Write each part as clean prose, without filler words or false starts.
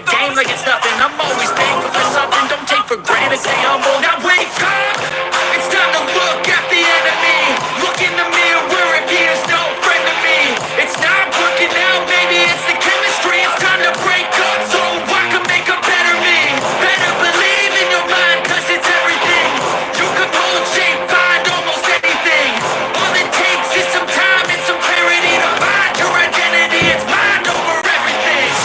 game like it's nothing. I'm always thankful for something. Don't take for granted, stay humble. Now wake up, it's time to look at the enemy. Look in the mirror if he is no friend to me. It's not working out, maybe it's the chemistry. It's time to break up so I can make a better me. Better believe in your mind, cause it's everything. You can hold shape, find almost anything. All it takes is some time and some clarity to find your identity. It's mind over everything.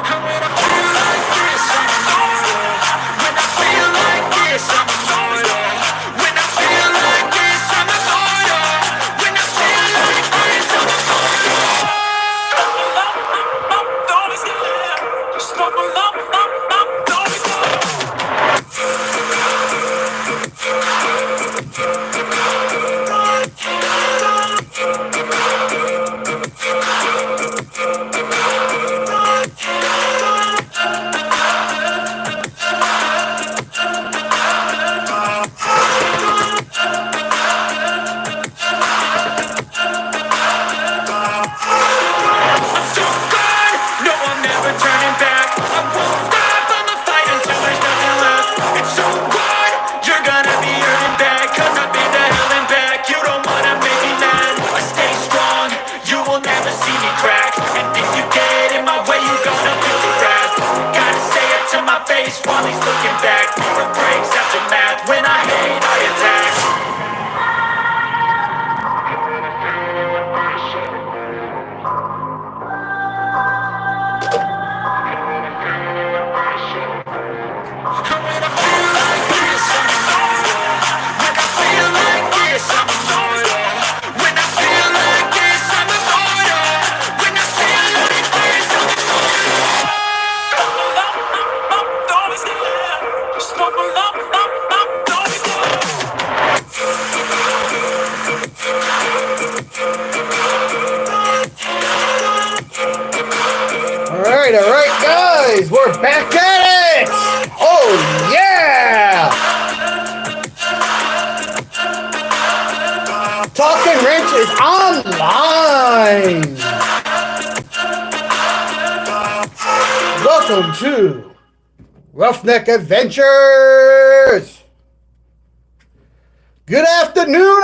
And when I feel like this, I'm immortal. When I feel like this, I'm immortal. When I feel like this, I'm immortal. When I feel like this, I'm immortal. Don't be scared. Just stumble up, don't be scared. So good, no, I'm never turning back. I won't stop, I'ma fight until there's nothing left. It's so good, you're gonna be earning back. Cause I've been to hell and back. You don't wanna make me mad. I stay strong, you will never see me crack. And if you get in my way, you gonna feel the wrath. Gotta say it to my face while he's looking back. Mirror breaks after math. When I hate, I attack. And when I feel like this, I'm immortal. When I feel like this, I'm immortal. When I feel like this, I'm immortal. When I feel like this, I'm immortal. Don't be scared. Just stumble up, don't be scared. All right, guys, we're back at it. Oh yeah! Talking Wrench is online. Welcome to Roughneck Adventures. Good afternoon,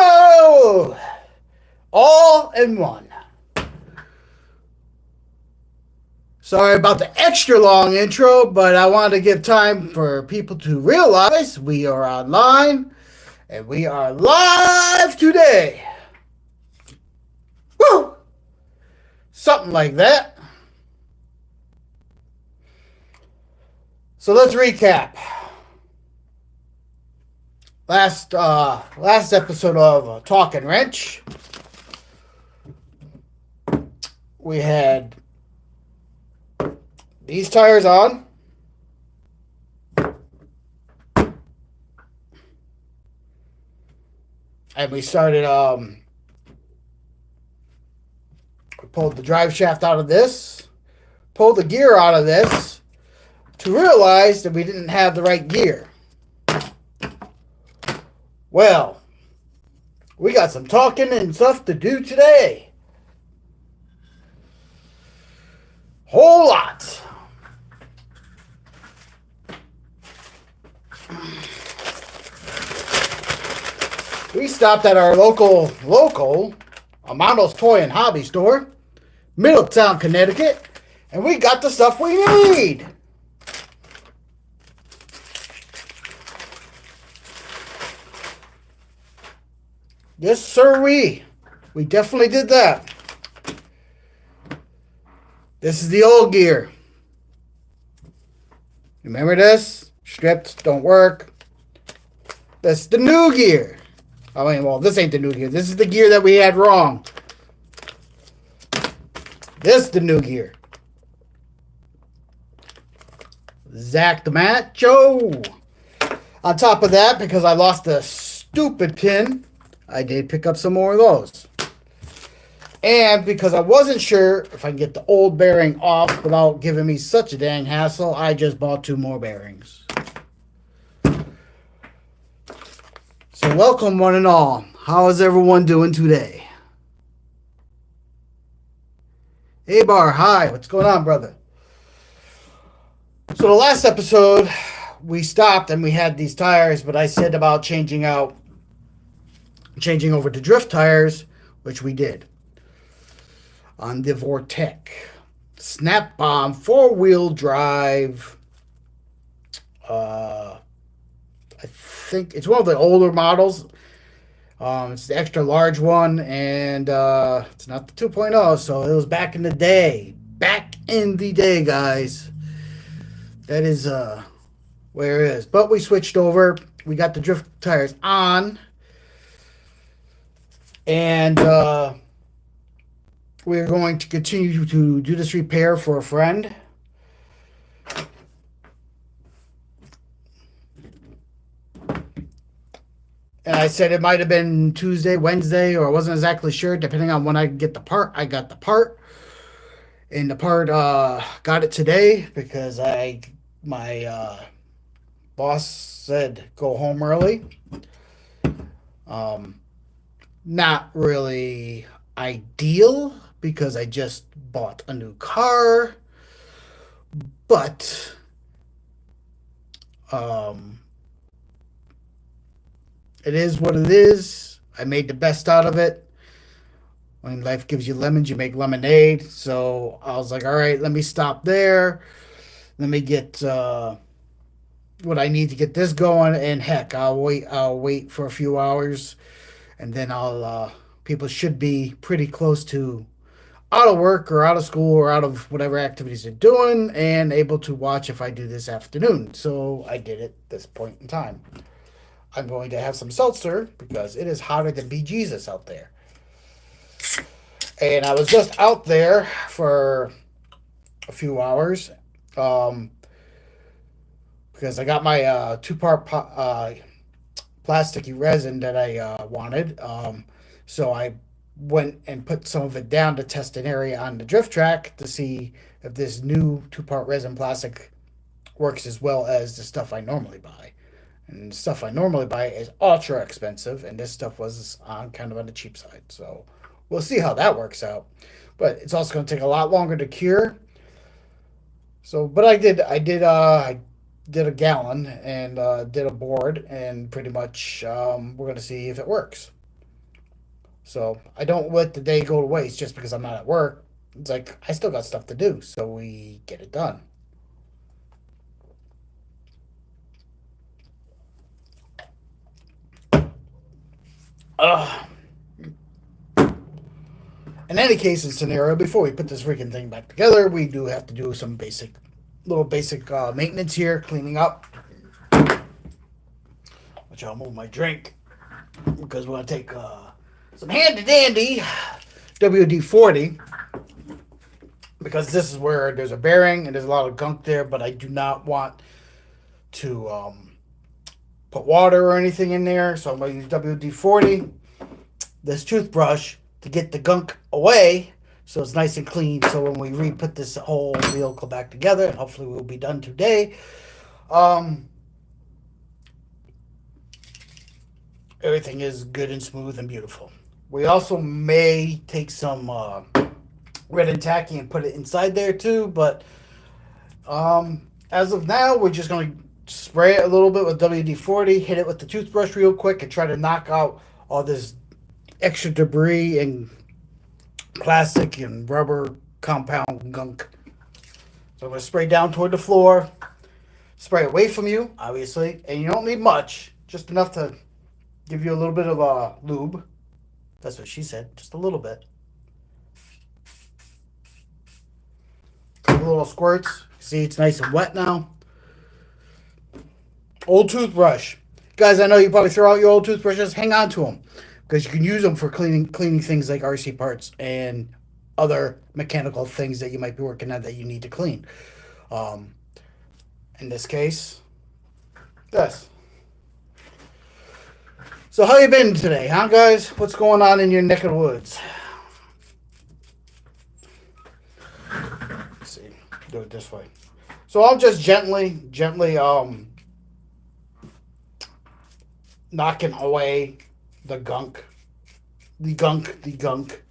all in one. Sorry about the extra long intro, but I wanted to give time for people to realize we are online and we are live today. Woo! Something like that. So let's recap. Last episode of Talking Wrench, we had these tires on. And we started, we pulled the drive shaft out of this, pulled the gear out of this, to realize that we didn't have the right gear. Well, we got some talking and stuff to do today. Whole lot. We stopped at our local Amando's Toy and Hobby Store, Middletown, Connecticut, and we got the stuff we need. Yes, sir, we definitely did that. This is the old gear. Remember this? Strips don't work. That's the new gear. I mean, well, this ain't the new gear. This is the gear that we had wrong. This is the new gear. Zach the Macho. On top of that, because I lost the stupid pin, I did pick up some more of those. And because I wasn't sure if I can get the old bearing off without giving me such a dang hassle, I just bought 2 more bearings. So welcome one and all. How is everyone doing today? Hey Bar, hi. What's going on, brother? So the last episode, we stopped and we had these tires, but I said about changing over to drift tires, which we did on the Vortec Snap Bomb 4-wheel drive. I think it's one of the older models. It's the extra large one, and it's not the 2.0, so it was back in the day. Back in the day, guys. That is where it is. But we switched over. We got the drift tires on, and we're going to continue to do this repair for a friend. And I said it might have been Tuesday, Wednesday, or I wasn't exactly sure, depending on when I get the part. I got the part. And the part got it today because my boss said go home early. Not really ideal because I just bought a new car. But it is what it is. I made the best out of it. When life gives you lemons, you make lemonade. So I was like, all right, let me stop there. Let me get what I need to get this going. And heck, I'll wait for a few hours. And then people should be pretty close to out of work or out of school or out of whatever activities they're doing and able to watch if I do this afternoon. So I did it this point in time. I'm going to have some seltzer because it is hotter than bejesus out there. And I was just out there for a few hours because I got my 2-part plasticky resin that I wanted. So I went and put some of it down to test an area on the drift track to see if this new 2-part resin plastic works as well as the stuff I normally buy. And the stuff I normally buy is ultra expensive, and this stuff was kind of on the cheap side. So we'll see how that works out. But it's also going to take a lot longer to cure. So, but I did a gallon and did a board, and pretty much we're going to see if it works. So I don't let the day go to waste just because I'm not at work. It's like I still got stuff to do, so we get it done. In any case and scenario, before we put this freaking thing back together, we do have to do some basic maintenance here, cleaning up. Which I'll move my drink because we're going to take some handy dandy WD-40 because this is where there's a bearing and there's a lot of gunk there, but I do not want to put water or anything in there, so I'm going to use WD-40, this toothbrush, to get the gunk away so it's nice and clean. So when we re-put this whole vehicle back together, and hopefully we'll be done today, everything is good and smooth and beautiful. We also may take some red and tacky and put it inside there too, but as of now, we're just going to spray it a little bit with WD-40, hit it with the toothbrush real quick, and try to knock out all this extra debris and plastic and rubber compound gunk. So I'm going to spray down toward the floor, spray away from you, obviously, and you don't need much, just enough to give you a little bit of lube. That's what she said, just a little bit. Couple little squirts. See, it's nice and wet now. Old toothbrush. Guys, I know you probably throw out your old toothbrushes. Hang on to them because you can use them for cleaning things like RC parts and other mechanical things that you might be working on that you need to clean. In this case, this. So how you been today, huh, guys? What's going on in your neck of the woods? Let's see. Do it this way. So I'll just gently knocking away the gunk, the gunk.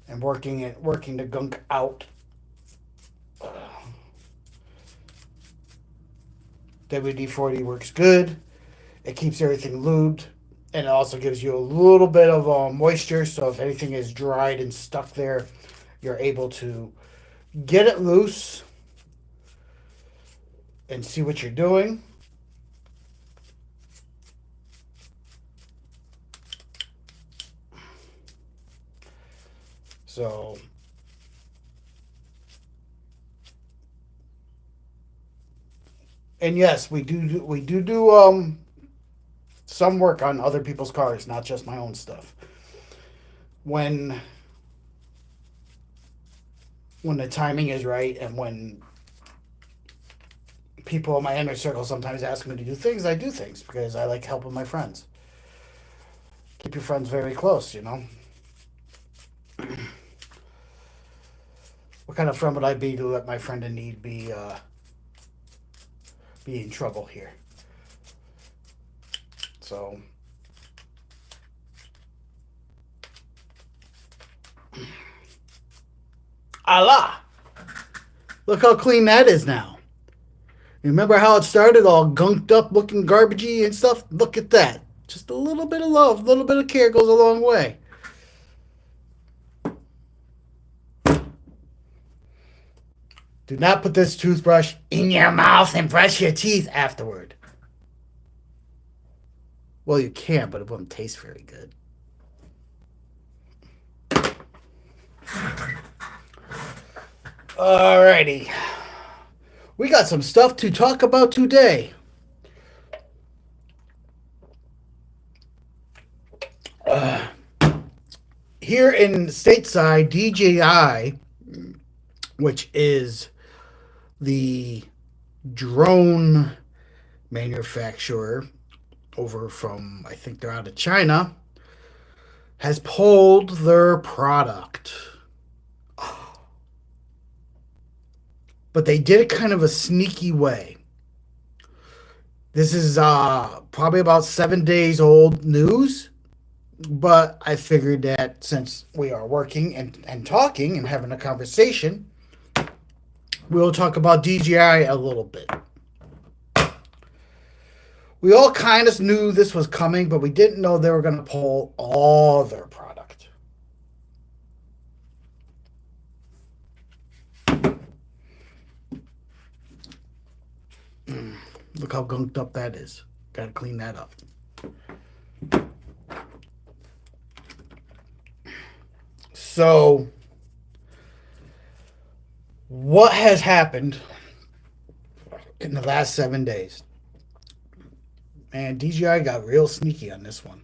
And working the gunk out. WD-40 works good. It keeps everything lubed, and it also gives you a little bit of moisture. So if anything is dried and stuck there, you're able to get it loose and see what you're doing. So and yes, we do some work on other people's cars, not just my own stuff. When when the timing is right, and when people in my inner circle sometimes ask me to do things, I do things because I like helping my friends. Keep your friends very close, you know. What kind of friend would I be to let my friend in need be in trouble here? So Allah. Look how clean that is now. You remember how it started all gunked up, looking garbagey and stuff? Look at that. Just a little bit of love, a little bit of care goes a long way. Do not put this toothbrush in your mouth and brush your teeth afterward. Well, you can, but it wouldn't taste very good. Alrighty. We got some stuff to talk about today. Here in stateside, DJI, which is the drone manufacturer over from, I think they're out of China, has pulled their product. But they did it kind of a sneaky way. This is probably about 7 days old news, but I figured that since we are working and talking and having a conversation, we'll talk about DJI a little bit. We all kind of knew this was coming, but we didn't know they were going to pull all their product. Look how gunked up that is. Got to clean that up. So, what has happened in the last 7 days? Man, DJI got real sneaky on this one.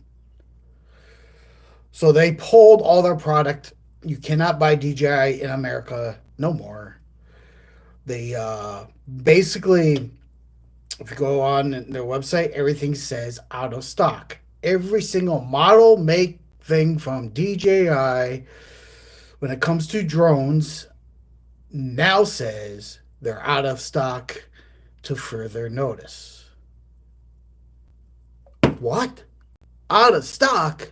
So they pulled all their product. You cannot buy DJI in America no more. They basically, if you go on their website, everything says out of stock. Every single model, make, thing from DJI when it comes to drones now says they're out of stock to further notice. What? Out of stock?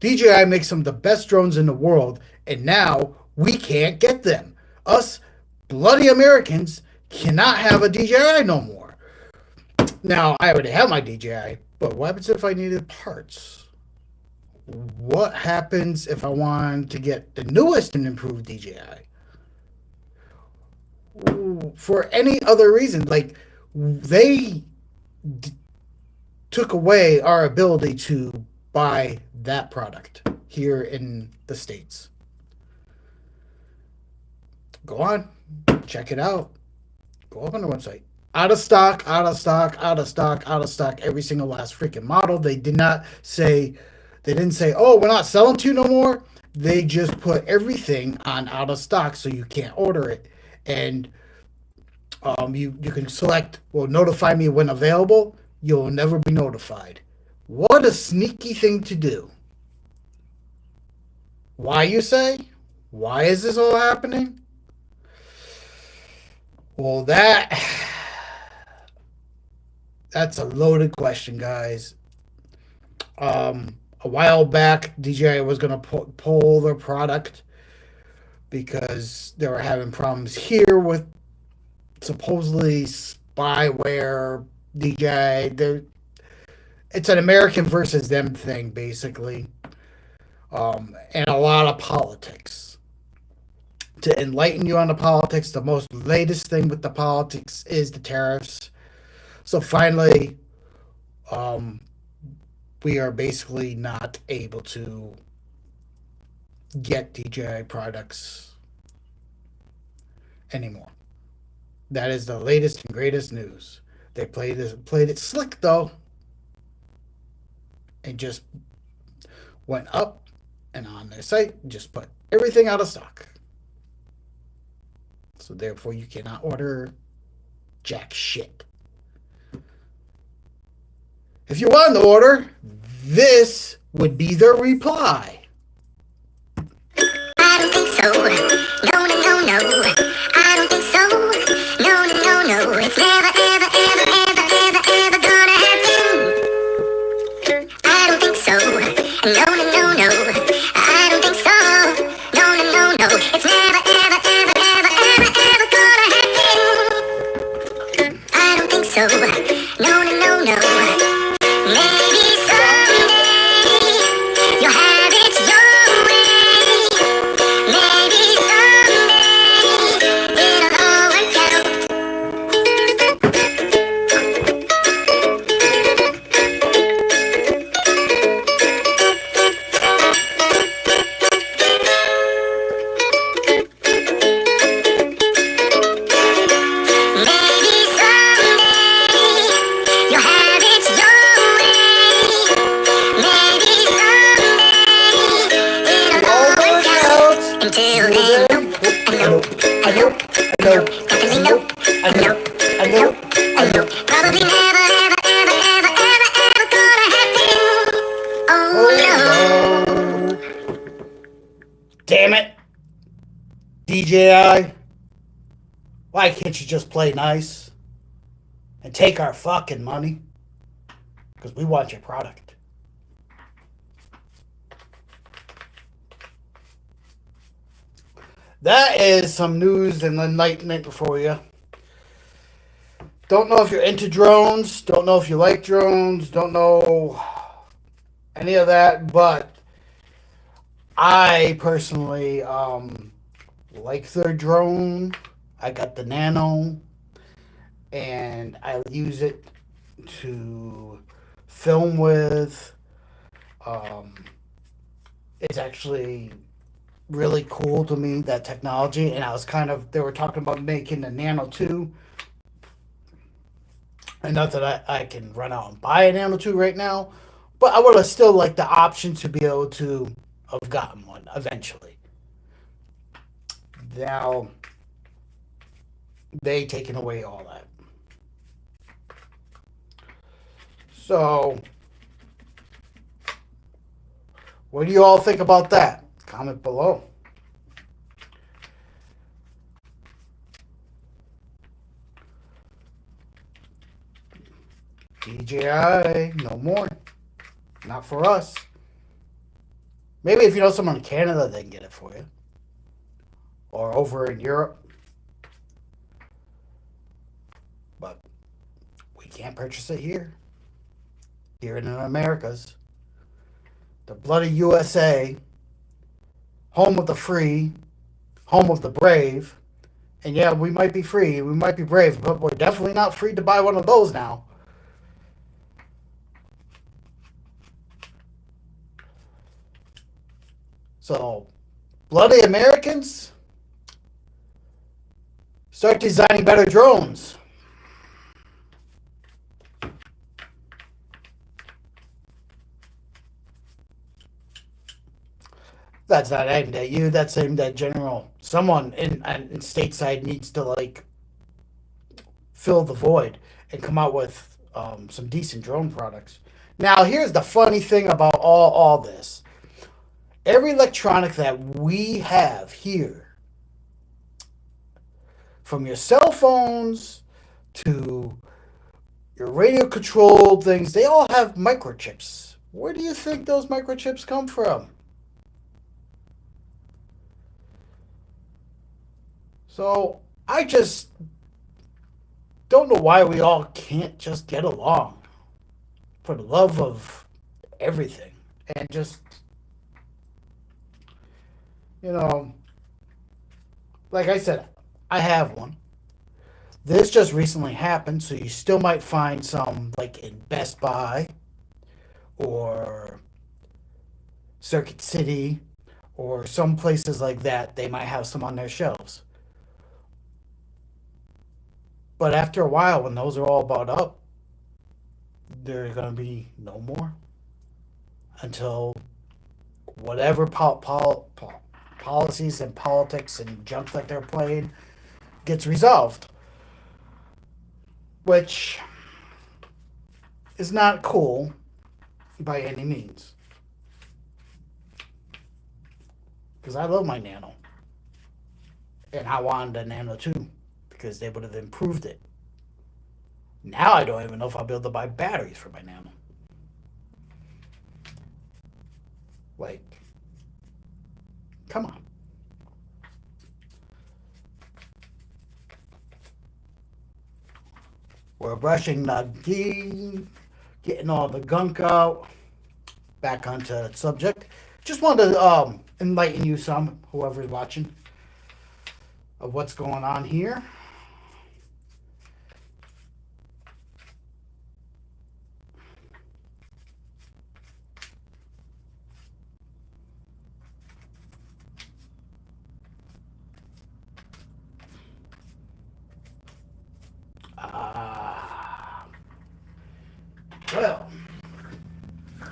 DJI makes some of the best drones in the world, and now we can't get them. Us bloody Americans cannot have a DJI no more. Now, I already have my DJI, but what happens if I needed parts? What happens if I wanted to get the newest and improved DJI? For any other reason, like they took away our ability to buy that product here in the States. Go on, check it out. Go up on the website. Out of stock, out of stock, out of stock, out of stock, every single last freaking model. They didn't say, oh, we're not selling to you no more. They just put everything on out of stock so you can't order it. And you can select, well, notify me when available. You'll never be notified. What a sneaky thing to do. Why, you say? Why is this all happening? Well, that's a loaded question, guys. A while back, DJI was going to pull their product because they were having problems here with supposedly spyware. DJI, it's an American versus them thing, basically, and a lot of politics. To enlighten you on the politics, the most latest thing with the politics is the tariffs. So finally, um, we are basically not able to get DJI products anymore. That is the latest and greatest news. They played it slick though, and just went up and on their site just put everything out of stock. So therefore, you cannot order jack shit. If you want to order, this would be the reply. I don't think so. No, no, no, no. I don't think so. No, no, no, no. It's never, ever, ever, ever, ever, ever gonna happen. I don't think so. No, no, no, no. I don't think so. No, no, no, no. It's never, ever, ever, ever, ever, ever gonna happen. I don't think so. No, no, no, no. Maybe someday you'll have it your way. Maybe someday it'll all work Maybe someday you'll have it your way. Maybe someday it'll all work out. Until then, I know, definitely no, I know, probably never, ever, ever, ever, ever, ever gonna happen. Oh no. Damn it, DJI. Why can't you just play nice and take our fucking money? Because we want your product. That is some news and enlightenment for you. Don't know if you're into drones. Don't know if you like drones. Don't know any of that. But I personally like their drone. I got the Nano, and I use it to film with. It's actually really cool to me, that technology. And I was they were talking about making the Nano 2. And not that I can run out and buy a Nano 2 right now, but I would have still liked the option to be able to have gotten one eventually. Now, they taken away all that. So, what do you all think about that? Comment below. DJI, no more. Not for us. Maybe if you know someone in Canada, they can get it for you. Or over in Europe. But we can't purchase it here. Here in the Americas. The bloody USA. Home of the free. Home of the brave. And yeah, we might be free. We might be brave. But we're definitely not free to buy one of those now. So, bloody Americans, start designing better drones. That's not aimed at you. That's aimed at general. Someone in stateside needs to fill the void and come out with some decent drone products. Now, here's the funny thing about all this. Every electronic that we have here, from your cell phones to your radio controlled things, they all have microchips. Where do you think those microchips come from? So I just don't know why we all can't just get along for the love of everything. And just, you know, like I said, I have one. This just recently happened, so you still might find some like in Best Buy or Circuit City or some places like that. They might have some on their shelves. But after a while, when those are all bought up, there's going to be no more until whatever policies and politics and junk that they're playing gets resolved, which is not cool by any means. Because I love my Nano. And I wanted a Nano too, because they would have improved it. Now I don't even know if I'll be able to buy batteries for my Nano. Like, come on. We're brushing the teeth, getting all the gunk out. Back onto the subject. Just wanted to enlighten you some, whoever's watching, of what's going on here. Well,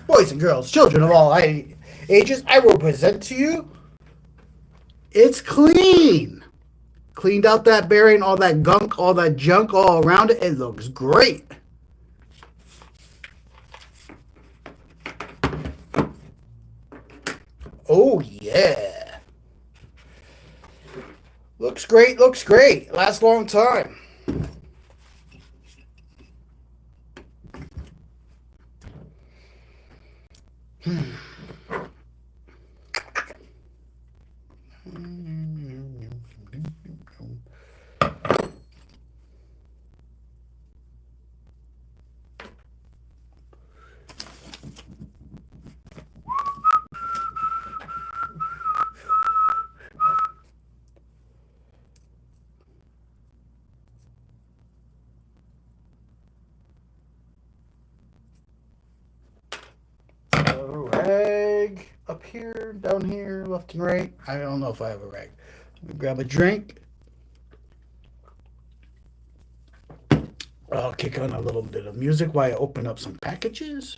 boys and girls, children of all ages, I will present to you. It's clean. Cleaned out that bearing, all that gunk, all that junk all around it. It looks great. Oh, yeah. Looks great, looks great. Lasts a long time. Rag up here, down here, left and right. I don't know if I have a rag. Let me grab a drink. I'll kick on a little bit of music while I open up some packages.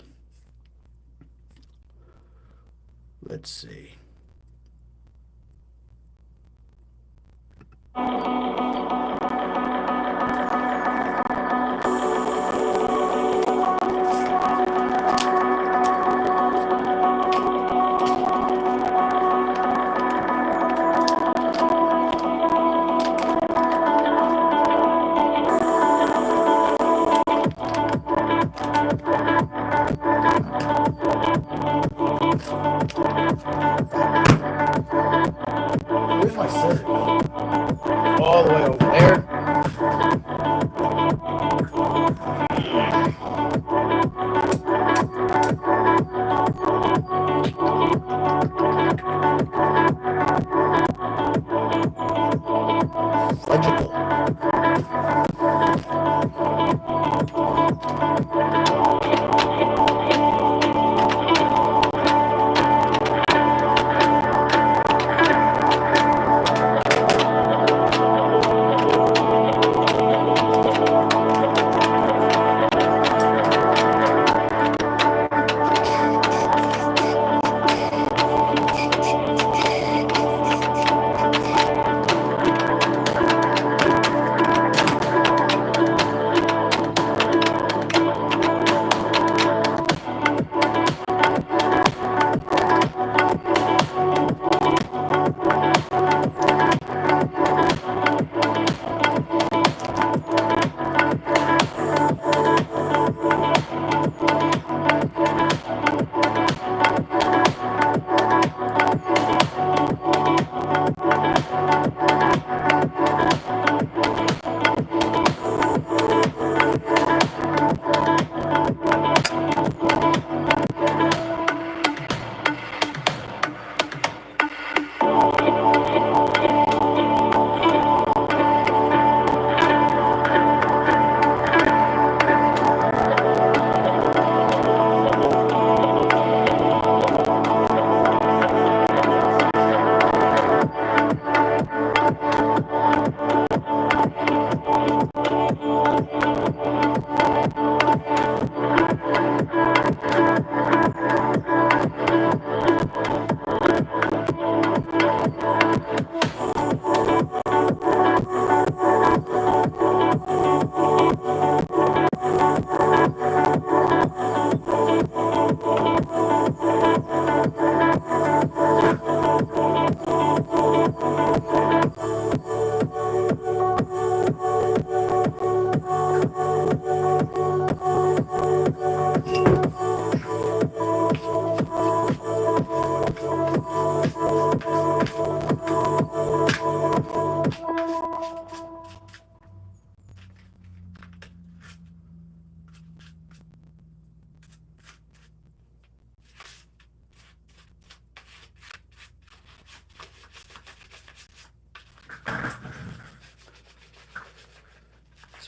Let's see. Where's my scissors? All the way over there. Legible.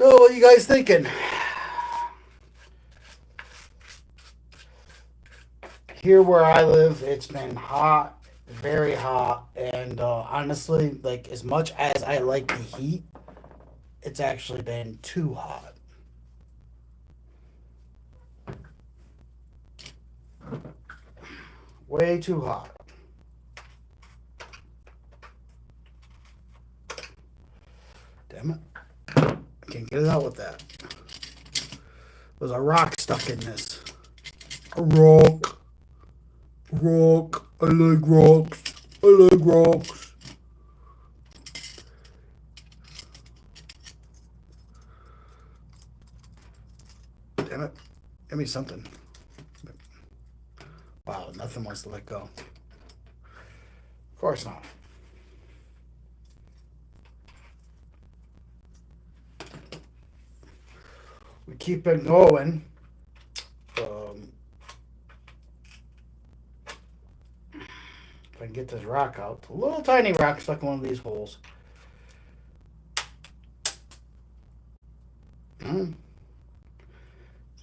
So, what are you guys thinking? Here where I live, it's been hot, very hot, and honestly, like as much as I like the heat, it's actually been too hot. Way too hot. Damn it. I can't get it out with that. There's a rock stuck in this. A rock. Rock. I like rocks. I like rocks. Damn it. Give me something. Wow, nothing wants to let go. Of course not. We keep it going. If I can get this rock out. A little tiny rock stuck in one of these holes. It's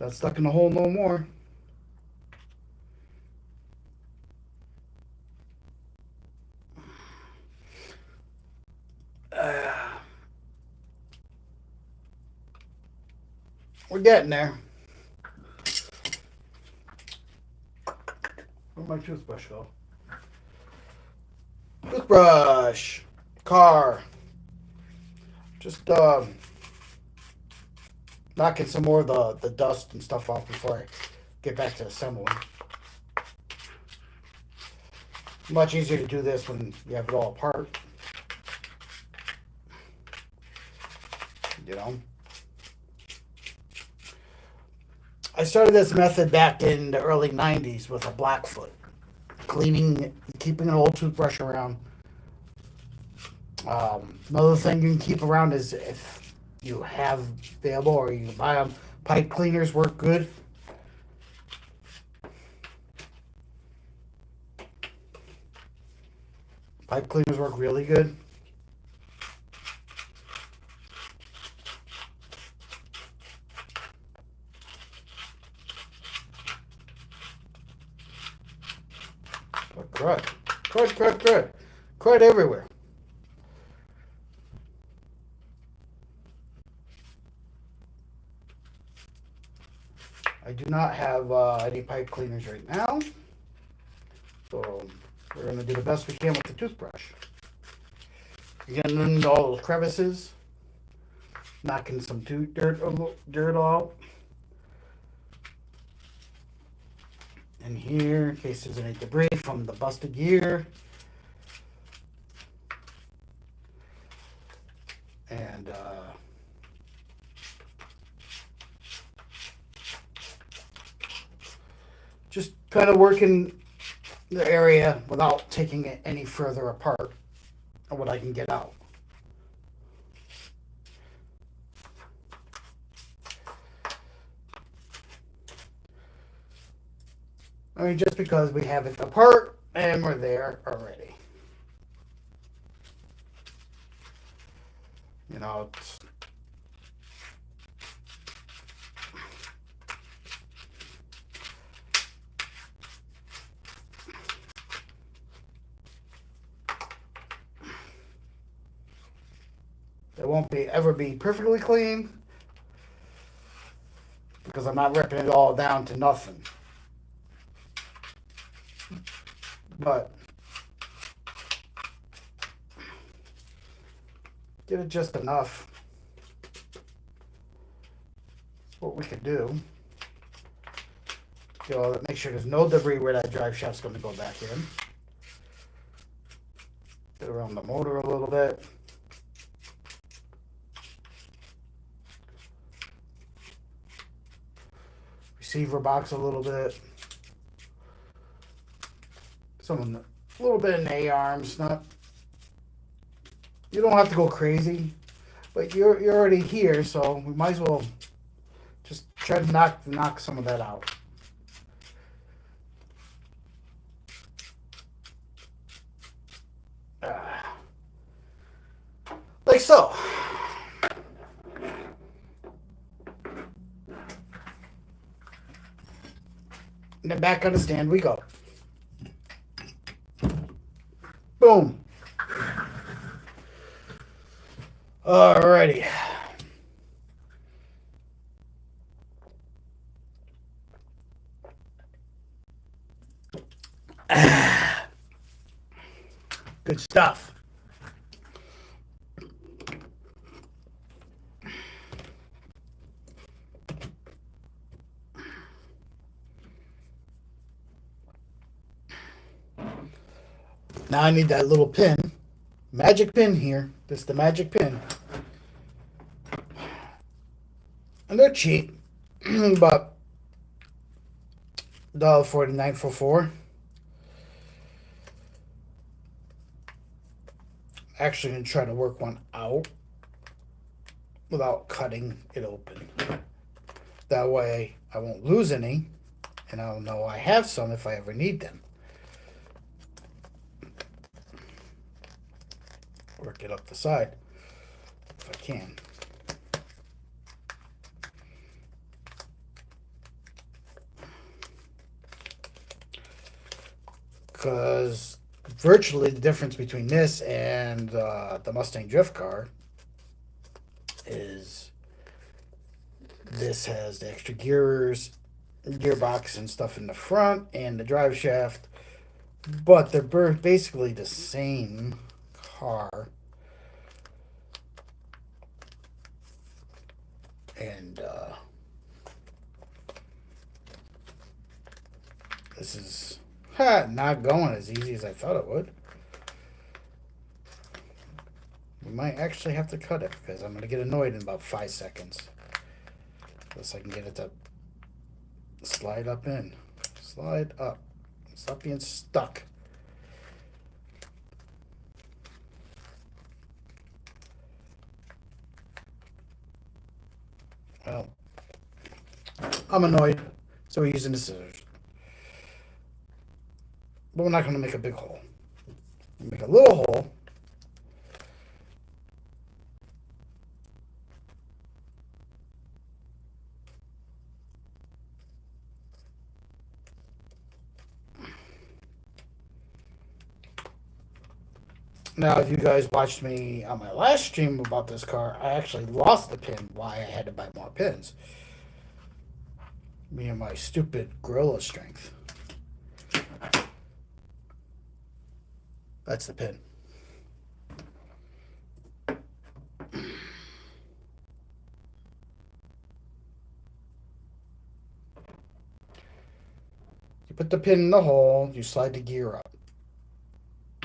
not stuck in the hole no more. We're getting there. Where'd my toothbrush go? Toothbrush. Car. Just knocking some more of the dust and stuff off before I get back to assembling. Much easier to do this when you have it all apart. You know? I started this method back in the early 90s with a Blackfoot. Cleaning, keeping an old toothbrush around. Another thing you can keep around is if you have available or you buy them, pipe cleaners work good. Pipe cleaners work really good. But crud. Crud, crud, crud. Crud everywhere. I do not have any pipe cleaners right now. So we're going to do the best we can with the toothbrush. Getting into all those crevices. Knocking some dirt out. In here, in case there's any debris from the busted gear. And just kind of working the area without taking it any further apart of what I can get out. I mean, just because we have it apart and we're there already. You know, it's, it won't ever be perfectly clean because I'm not ripping it all down to nothing. But get it just enough. That's what we could do. You know, make sure there's no debris where that drive shaft's going to go back in. Get around the motor a little bit. Receiver box a little bit. A little bit in the A-arms. Not, you don't have to go crazy, but you're already here, so we might as well just try to knock some of that out. Like so. And then back on the stand we go. Boom. Alrighty. Good stuff. Now I need that little pin. Magic pin here. This is the magic pin. And they're cheap. But $1.49 for 4. Actually gonna try to work one out without cutting it open. That way I won't lose any, and I'll know I have some if I ever need them. Work it up the side if I can. Because virtually the difference between this and the Mustang drift car is this has the extra gearbox and stuff in the front and the drive shaft, but they're basically the same car. And this is not going as easy as I thought it would. We might actually have to cut it because I'm going to get annoyed in about 5 seconds. Unless I can get it to slide up in. Slide up. Stop being stuck. Well, I'm annoyed, so we're using the scissors. But we're not going to make a big hole. We'll make a little hole. Now, if you guys watched me on my last stream about this car, I actually lost the pin. Why I had to buy more pins. Me and my stupid gorilla strength. That's the pin. You put the pin in the hole, you slide the gear up.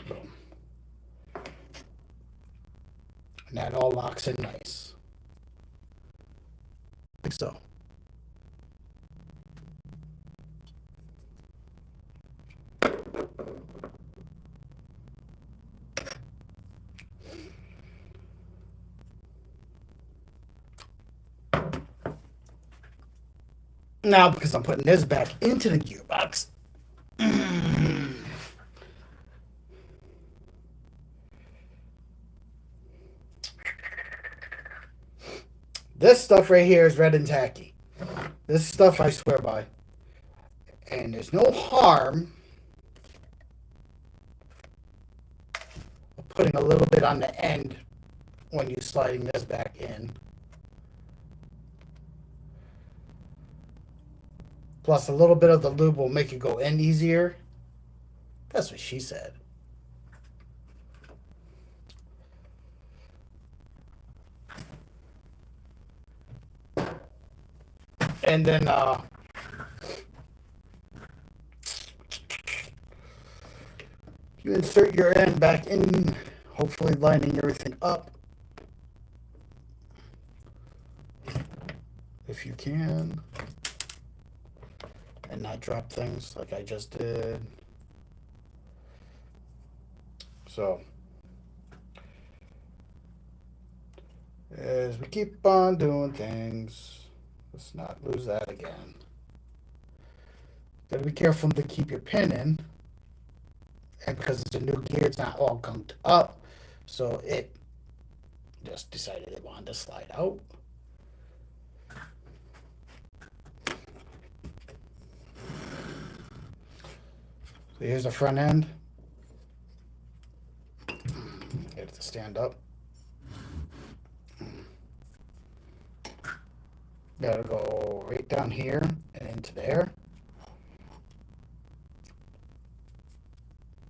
Boom. And that all locks in nice. Like so. Now, because I'm putting this back into the gearbox, this stuff right here is red and tacky. This stuff I swear by. And there's no harm of putting a little bit on the end when you're sliding this back in. Plus, a little bit of the lube will make it go in easier. That's what she said. And then, you insert your end back in, hopefully lining everything up. If you can. And not drop things like I just did. So, as we keep on doing things, let's not lose that again. Gotta be careful to keep your pin in. And because it's a new gear, it's not all gunked up. So it just decided it wanted to slide out. So here's the front end. Get it to stand up. Gotta go right down here and into there.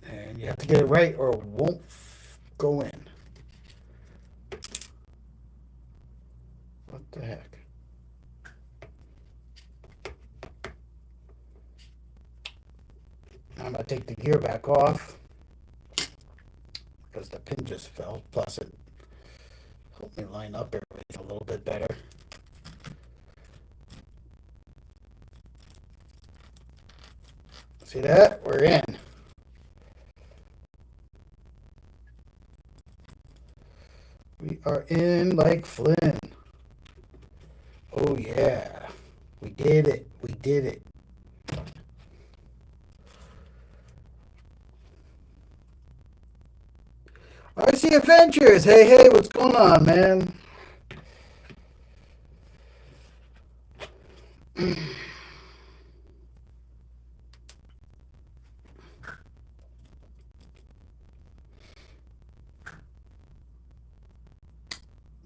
And you have to get it right or it won't go in. What the heck? Now I'm going to take the gear back off because the pin just fell. Plus it helped me line up everything a little bit better. See that? We're in. We are in like Flynn. Oh yeah. We did it. We did it. RC Adventures. Hey, hey, what's going on, man?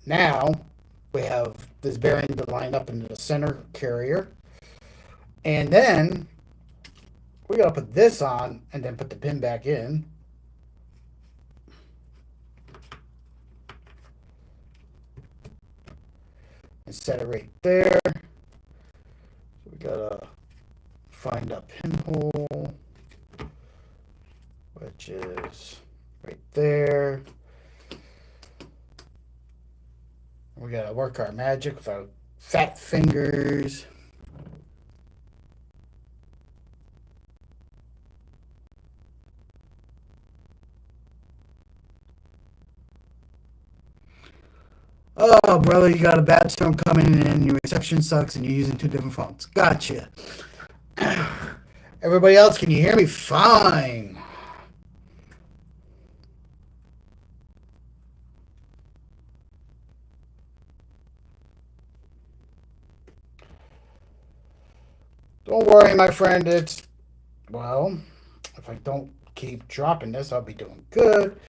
Now we have this bearing to line up into the center carrier. And then we gotta put this on and then put the pin back in. And set it right there. So we gotta find a pinhole, which is right there. We gotta work our magic with our fat fingers. Oh, brother, you got a bad storm coming in, your reception sucks, and you're using 2 different phones. Gotcha. Everybody else, can you hear me? Fine. Don't worry, my friend. Well, if I don't keep dropping this, I'll be doing good.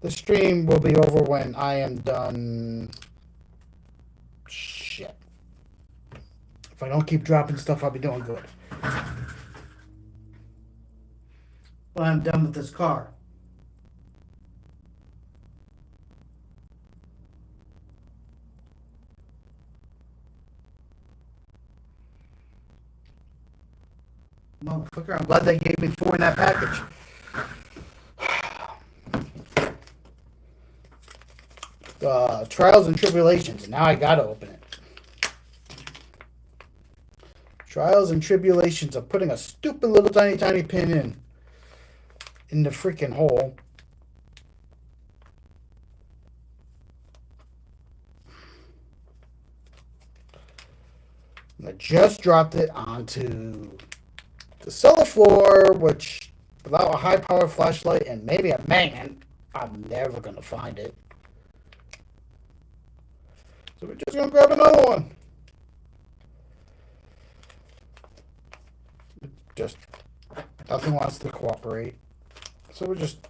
The stream will be over when I am done. Shit. If I don't keep dropping stuff, I'll be doing good. Well, I'm done with this car. Motherfucker, I'm glad they gave me 4 in that package. Trials and Tribulations. Now I gotta open it. Trials and Tribulations of putting a stupid little tiny pin in the freaking hole. And I just dropped it onto the cellar floor, which without a high power flashlight and maybe a magnet, I'm never gonna find it. So we're just gonna grab another one. Just nothing wants to cooperate. So we're just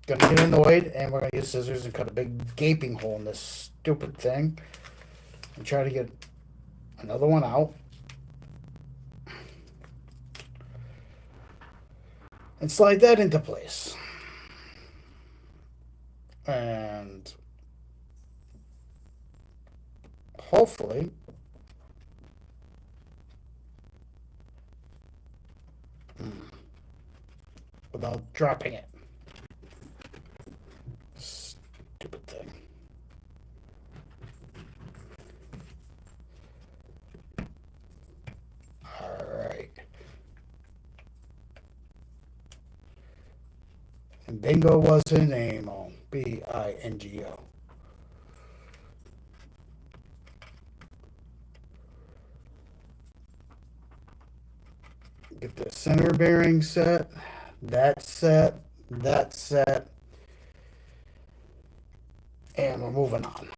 gonna get annoyed and we're gonna use scissors and cut a big gaping hole in this stupid thing and try to get another one out. And slide that into place. And hopefully without dropping it. Stupid thing. Alright. And Bingo was her name. Oh, B-I-N-G-O. Get the center bearing set, that set, and we're moving on.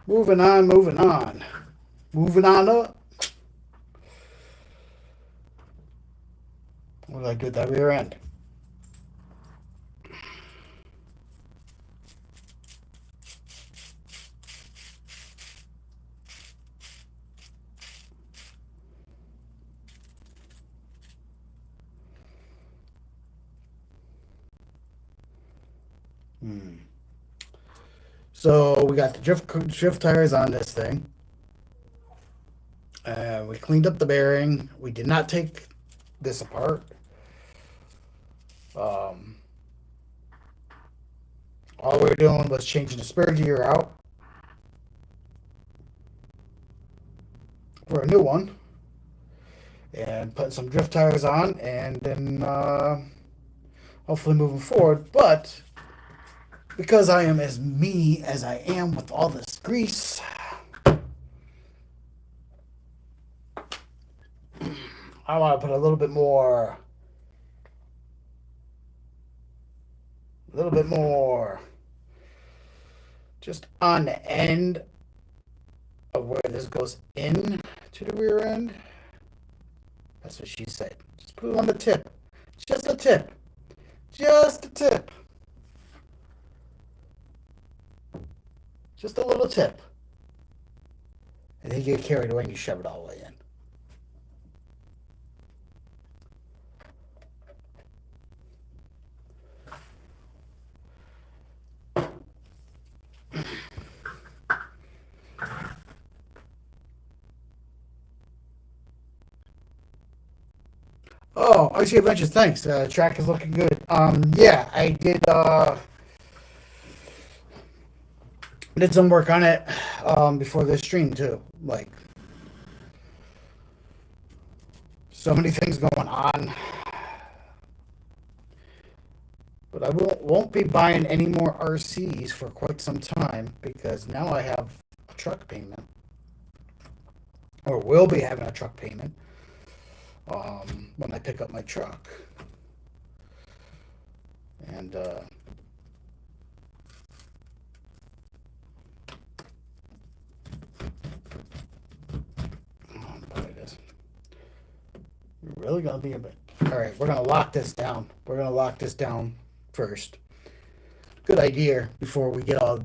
Moving on, moving on. Moving on up. What did I do with that rear end? So we got the drift tires on this thing. We cleaned up the bearing. We did not take this apart. Um, all we were doing was changing the spare gear out for a new one and putting some drift tires on, and then hopefully moving forward. But because I am as me as I am with all this grease, I want to put a little bit more, just on the end of where this goes in to the rear end. That's what she said. Just put it on the tip. Just a tip. Just a tip. Just a little tip. And then you get carried away and you shove it all the way in. Oh, RC Adventures, thanks. Track is looking good. Yeah, I did some work on it before this stream too. Like, so many things going on. But I won't be buying any more RCs for quite some time because now I have a truck payment, or will be having a truck payment when I pick up my truck. And you're really gonna be a bit. All right, we're gonna lock this down. We're gonna lock this down first. Good idea before we get all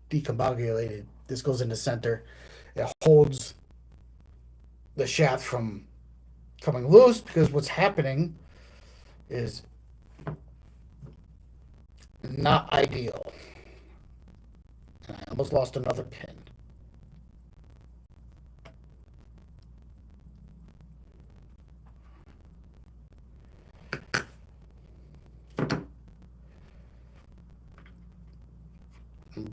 decombobulated. This goes in the center. It holds the shaft from coming loose because what's happening is not ideal. And I almost lost another pin.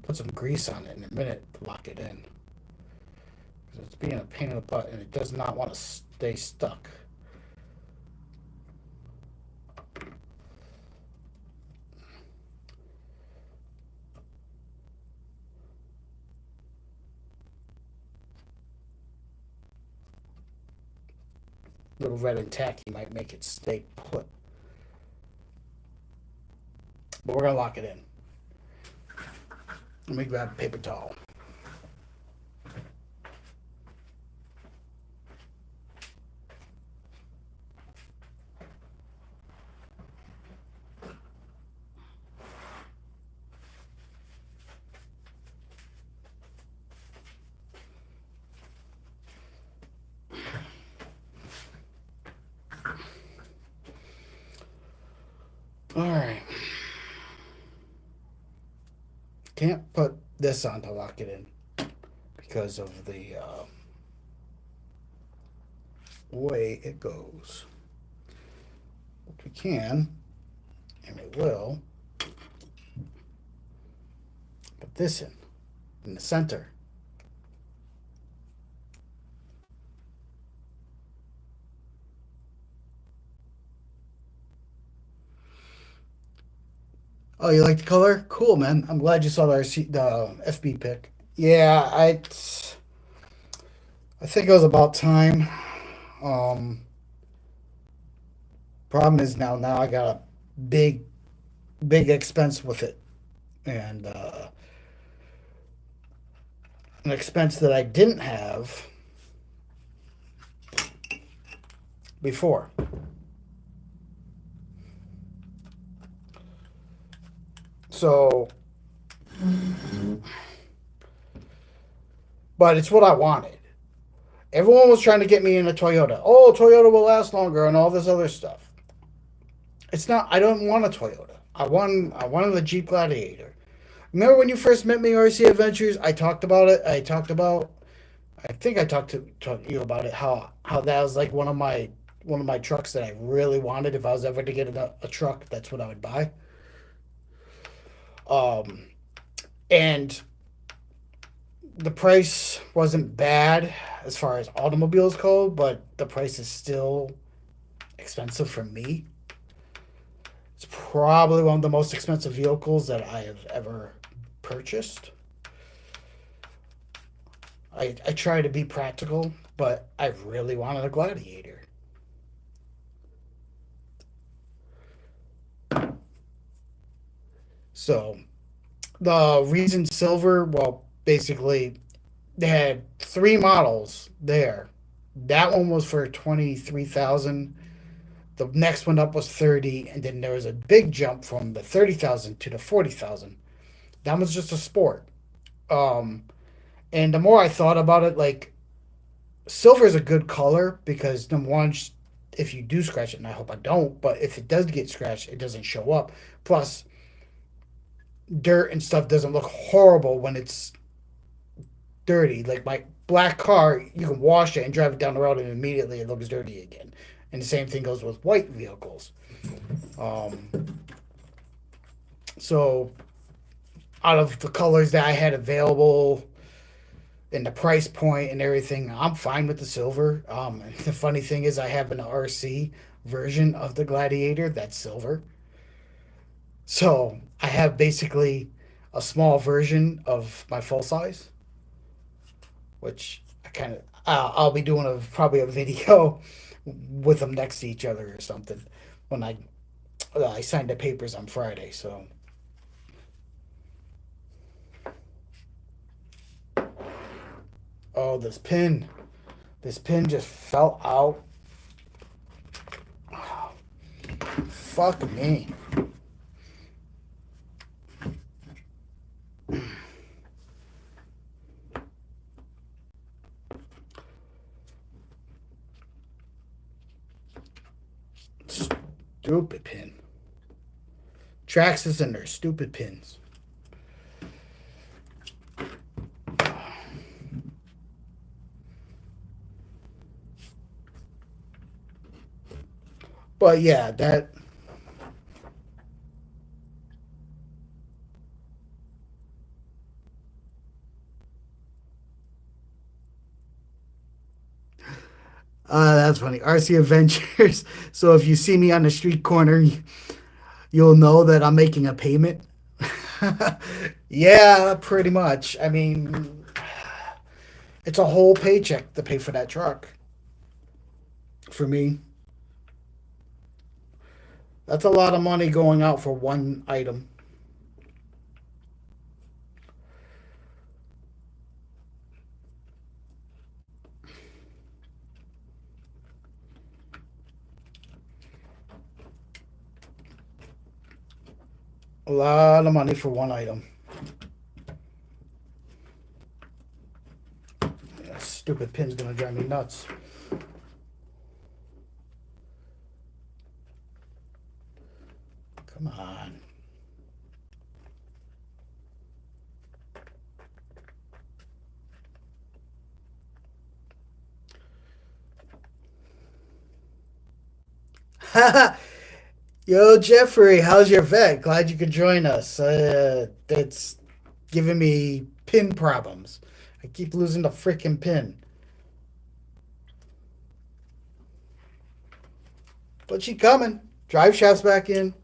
Put some grease on it in a minute to lock it in. Because it's being a pain in the butt and it does not want to stay stuck. Little red and tacky might make it stay put. But we're going to lock it in. Let me grab a paper towel. All right. Can't put this on to lock it in because of the way it goes. But we can, and we will, put this in the center. Oh, you like the color? Cool, man. I'm glad you saw the FB pic. Yeah, I think it was about time. Problem is now I got a big expense with it, and an expense that I didn't have before. So, but it's what I wanted. Everyone was trying to get me in a Toyota. Oh, Toyota will last longer and all this other stuff. It's not. I don't want a Toyota. I wanted a Jeep Gladiator. Remember when you first met me, RC Adventures? I talked about it. I think I talked to you about it. How that was like one of my trucks that I really wanted. If I was ever to get a truck, that's what I would buy. Um, and the price wasn't bad as far as automobiles go, but the price is still expensive for me. It's probably one of the most expensive vehicles that I have ever purchased. I try to be practical, but I really wanted a Gladiator. So the reason silver, well, basically they had three models there. That one was for 23,000. The next one up was 30, and then there was a big jump from the 30,000 to the 40,000. That was just a sport. Um, and the more I thought about it, like silver is a good color because number one, if you do scratch it, and I hope I don't, but if it does get scratched, it doesn't show up. Plus, dirt and stuff doesn't look horrible when it's dirty. Like my black car, you can wash it and drive it down the road, and immediately it looks dirty again. And the same thing goes with white vehicles. Um, so, out of the colors that I had available and the price point and everything, I'm fine with the silver. And the funny thing is, I have an RC version of the Gladiator that's silver. So I have basically a small version of my full size, which I kind of I'll be doing probably a video with them next to each other or something when I signed the papers on Friday. So oh, this pin just fell out. Fuck me. Stupid pin. Traxxas and their stupid pins. But yeah, that's funny. RC Adventures. So if you see me on the street corner, you'll know that I'm making a payment. Yeah, pretty much. I mean, it's a whole paycheck to pay for that truck for me. That's a lot of money going out for one item. A lot of money for one item. Yeah, stupid pin's gonna drive me nuts. Come on. Yo, Jeffrey, how's your vet? Glad you could join us. It's giving me pin problems. I keep losing the freaking pin. But she coming. Drive shafts back in.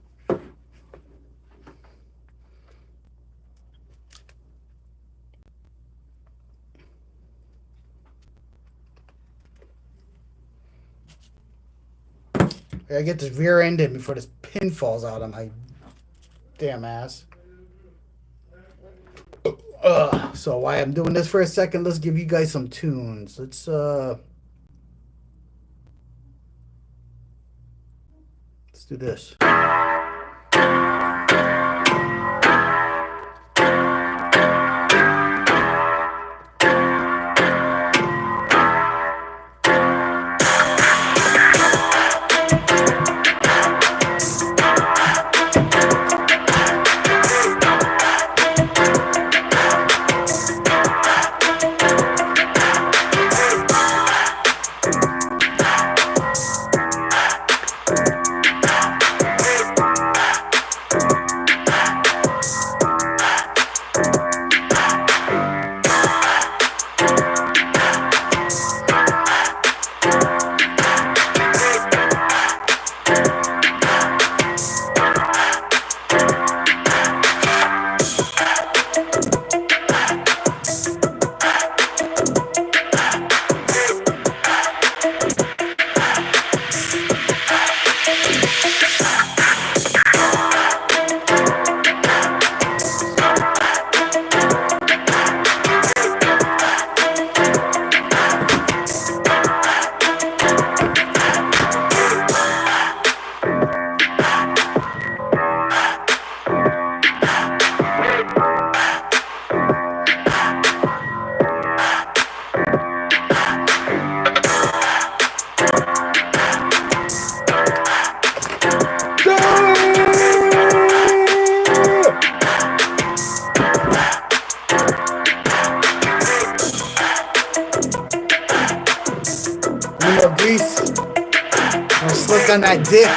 I gotta get this rear end in before this pin falls out of my damn ass. So while I'm doing this for a second, let's give you guys some tunes. Let's do this. Grease. Or slick on that dick.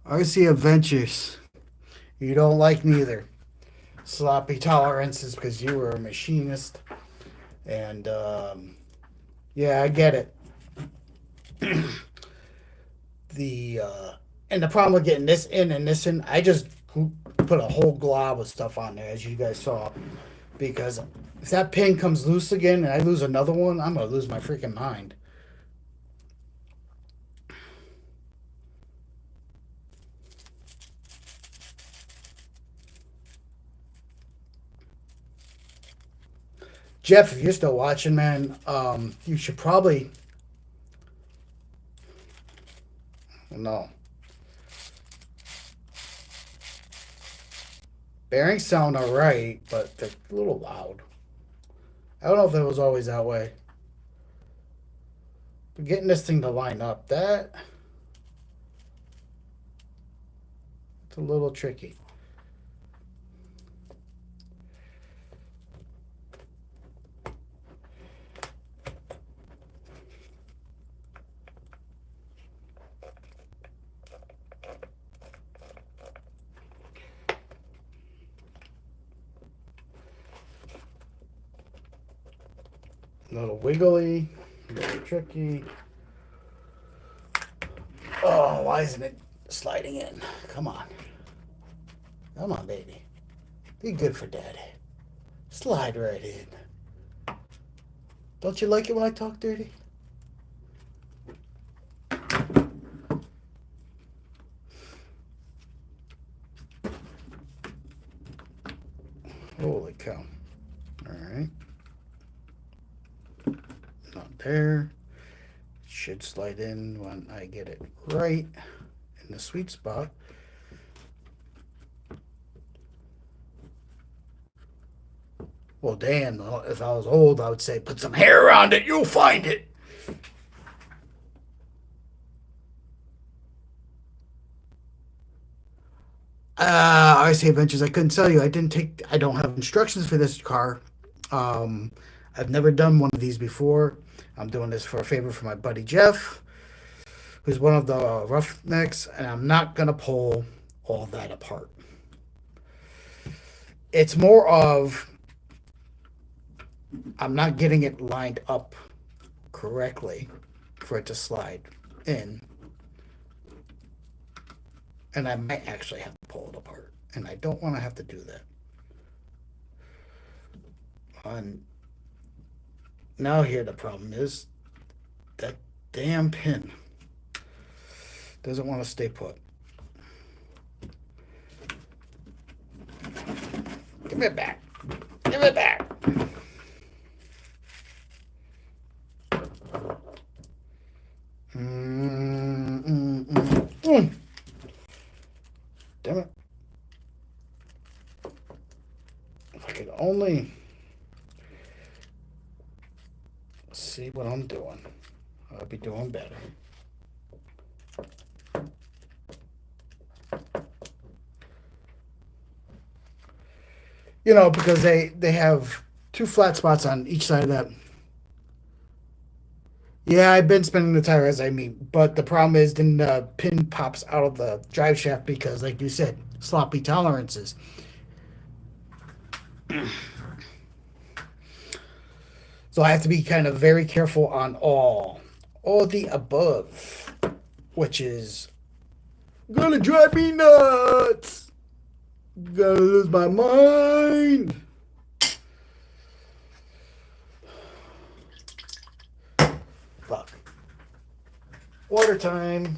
RC Adventures. You don't like neither. Sloppy tolerances because you were a machinist. And yeah, I get it. And the problem with getting this in and this in, I just put a whole glob of stuff on there, as you guys saw. Because if that pin comes loose again and I lose another one, I'm going to lose my freaking mind. Jeff, if you're still watching, man, you should probably... No. Bearings sound alright, but they're a little loud. I don't know if it was always that way. But getting this thing to line up, it's a little tricky. A little wiggly, a little tricky. Oh, why isn't it sliding in? Come on. Come on, baby. Be good for daddy. Slide right in. Don't you like it when I talk dirty? Holy cow. Alright. Not there. Should slide in when I get it right in the sweet spot. Well, Dan, if I was old, I would say put some hair around it. You'll find it. Icy Adventures. I couldn't tell you. I didn't take. I don't have instructions for this car. Um, I've never done one of these before. I'm doing this for a favor for my buddy Jeff, who's one of the Roughnecks, and I'm not gonna pull all that apart. It's more of I'm not getting it lined up correctly for it to slide in. And I might actually have to pull it apart. And I don't want to have to do that. And now here the problem is that damn pin doesn't want to stay put. Give it back. Give it back. Damn it. If I could only see what I'm doing, I'd be doing better. You know, because they have two flat spots on each side of that. Yeah, I've been spinning the tire as I mean, but the problem is then the pin pops out of the drive shaft because, like you said, sloppy tolerances. So I have to be kind of very careful on all the above, which is gonna drive me nuts. Gonna lose my mind. Fuck. Water time.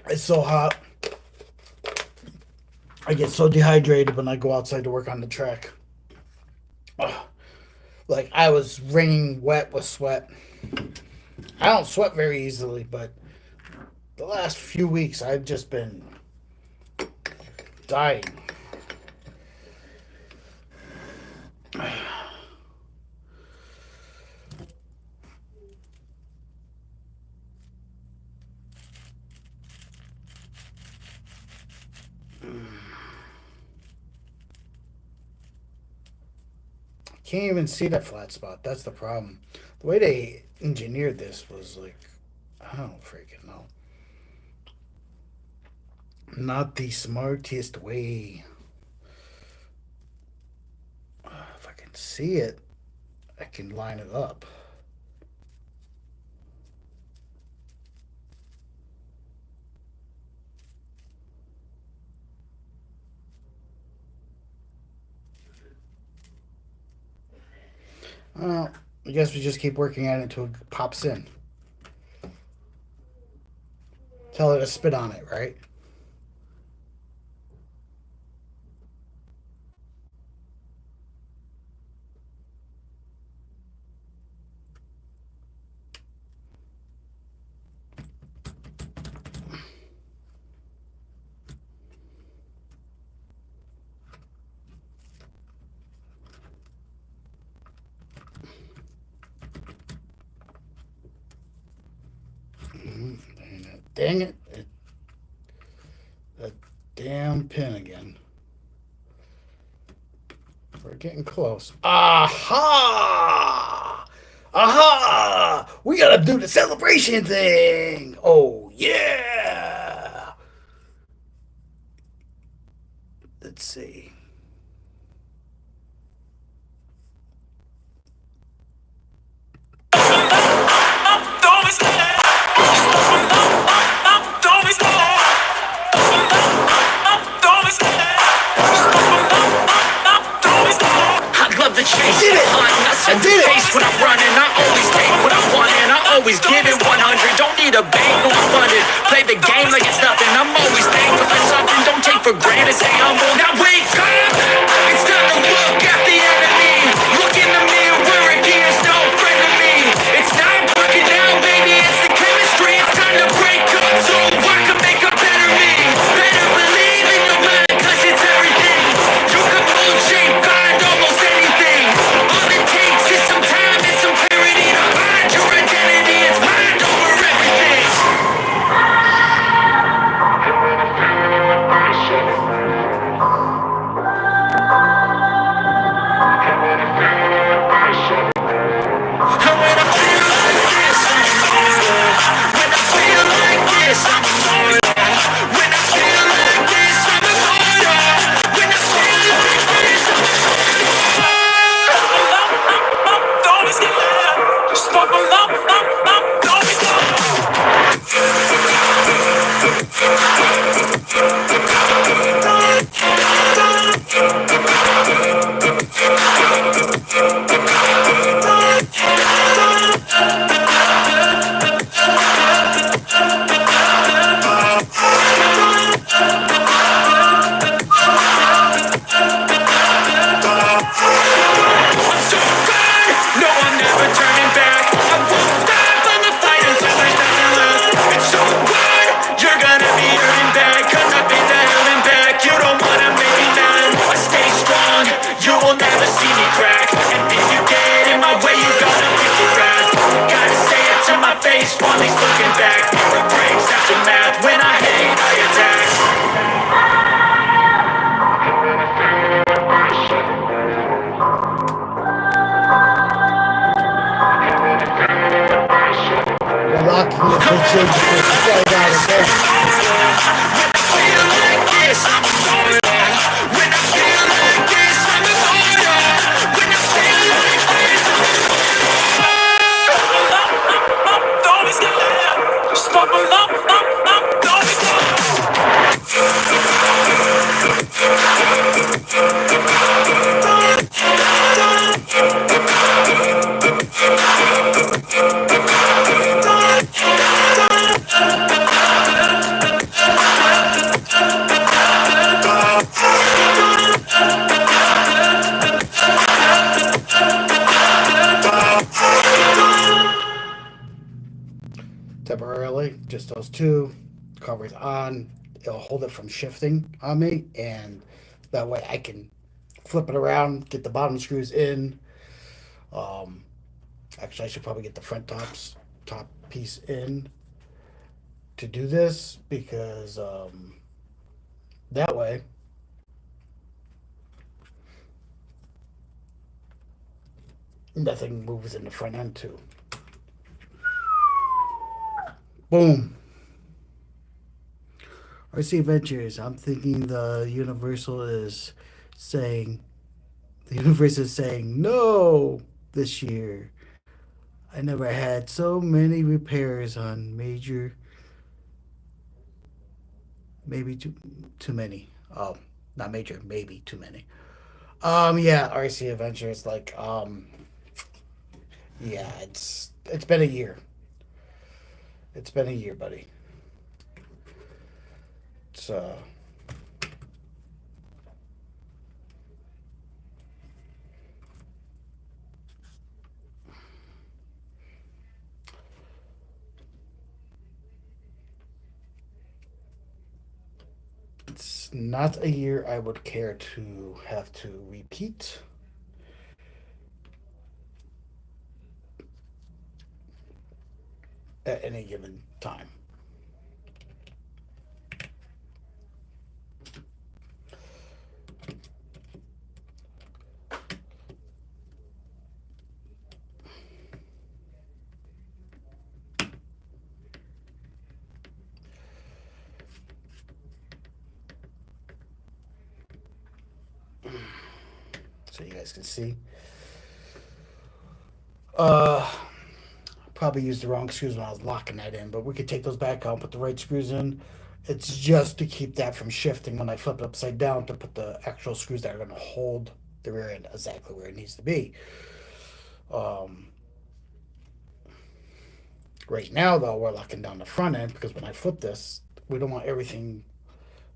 It's so hot. I get so dehydrated when I go outside to work on the track. Ugh. Like I was wringing wet with sweat. I don't sweat very easily, but the last few weeks I've just been dying. Can't even see that flat spot. That's the problem. The way they engineered this was like, I don't freaking know. Not the smartest way. If I can see it, I can line it up. Well, I guess we just keep working at it until it pops in. Tell it to spit on it, right? Dang it. That damn pin again. We're getting close. Aha! Aha! We gotta do the celebration thing! Oh, yeah! Let's see. Chase it. I did it. Pace when I'm running, I always take what I want and I always give it 100. Don't need a bank, no I'm funded. Play the game like it's nothing. I'm always thankful for something. Don't take for granted. Stay humble. Now wake up. It's time to look at the enemy. Look in the mirror if he is no friend of me. It's not working out, baby. It's the crack. And if you get in my way, you gotta fix your ass. Gotta say it to my face, one least looking back. It breaks aftermath, when I hate, I attack. We're locking the bitches right out again. Feel like this, I'm immortal. When I feel like this, I'm immortal. When I feel like this, don't be scared. Stumble up, don't be scared. Temporarily, just those two covers on. It'll hold it from shifting on me, and that way I can flip it around, get the bottom screws in. Um, Actually, I should probably get the top piece in to do this because that way nothing moves in the front end too. Boom. RC Adventures. I'm thinking the universe is saying no this year. I never had so many repairs on major, maybe too many. Not major, maybe too many. Yeah, RC Adventures. Yeah, it's been a year. It's been a year, buddy. It's It's not a year I would care to have to repeat. At any given time. So you guys can see. Probably used the wrong screws when I was locking that in, but we could take those back out, put the right screws in. It's just to keep that from shifting when I flip it upside down to put the actual screws that are going to hold the rear end exactly where it needs to be. Right now, though, we're locking down the front end because when I flip this, we don't want everything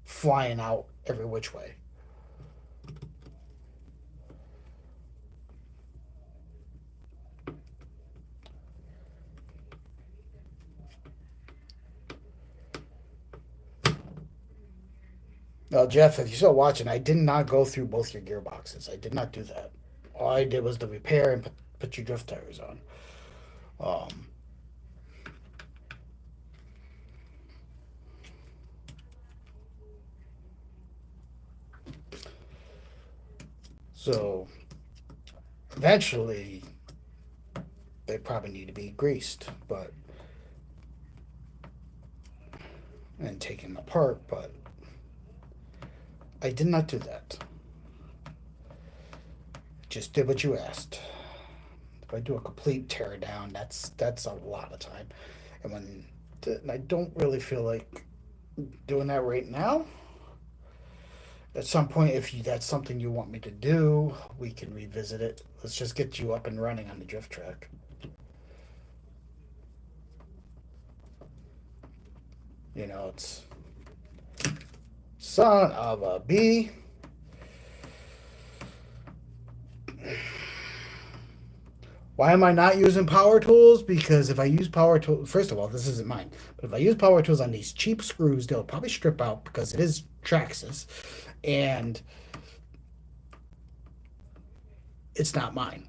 flying out every which way. Now, Jeff, if you're still watching, I did not go through both your gearboxes. I did not do that. All I did was the repair and put your drift tires on. Um, so eventually, they probably need to be greased, and taken apart, but I did not do that. Just did what you asked. If I do a complete tear down, that's a lot of time, and I don't really feel like doing that right now. At some point, if that's something you want me to do, we can revisit it. Let's just get you up and running on the drift track. It's son of a bee. Why am I not using power tools? Because if I use power tools, first of all, this isn't mine, but if I use power tools on these cheap screws, they'll probably strip out because it is Traxxas. And it's not mine.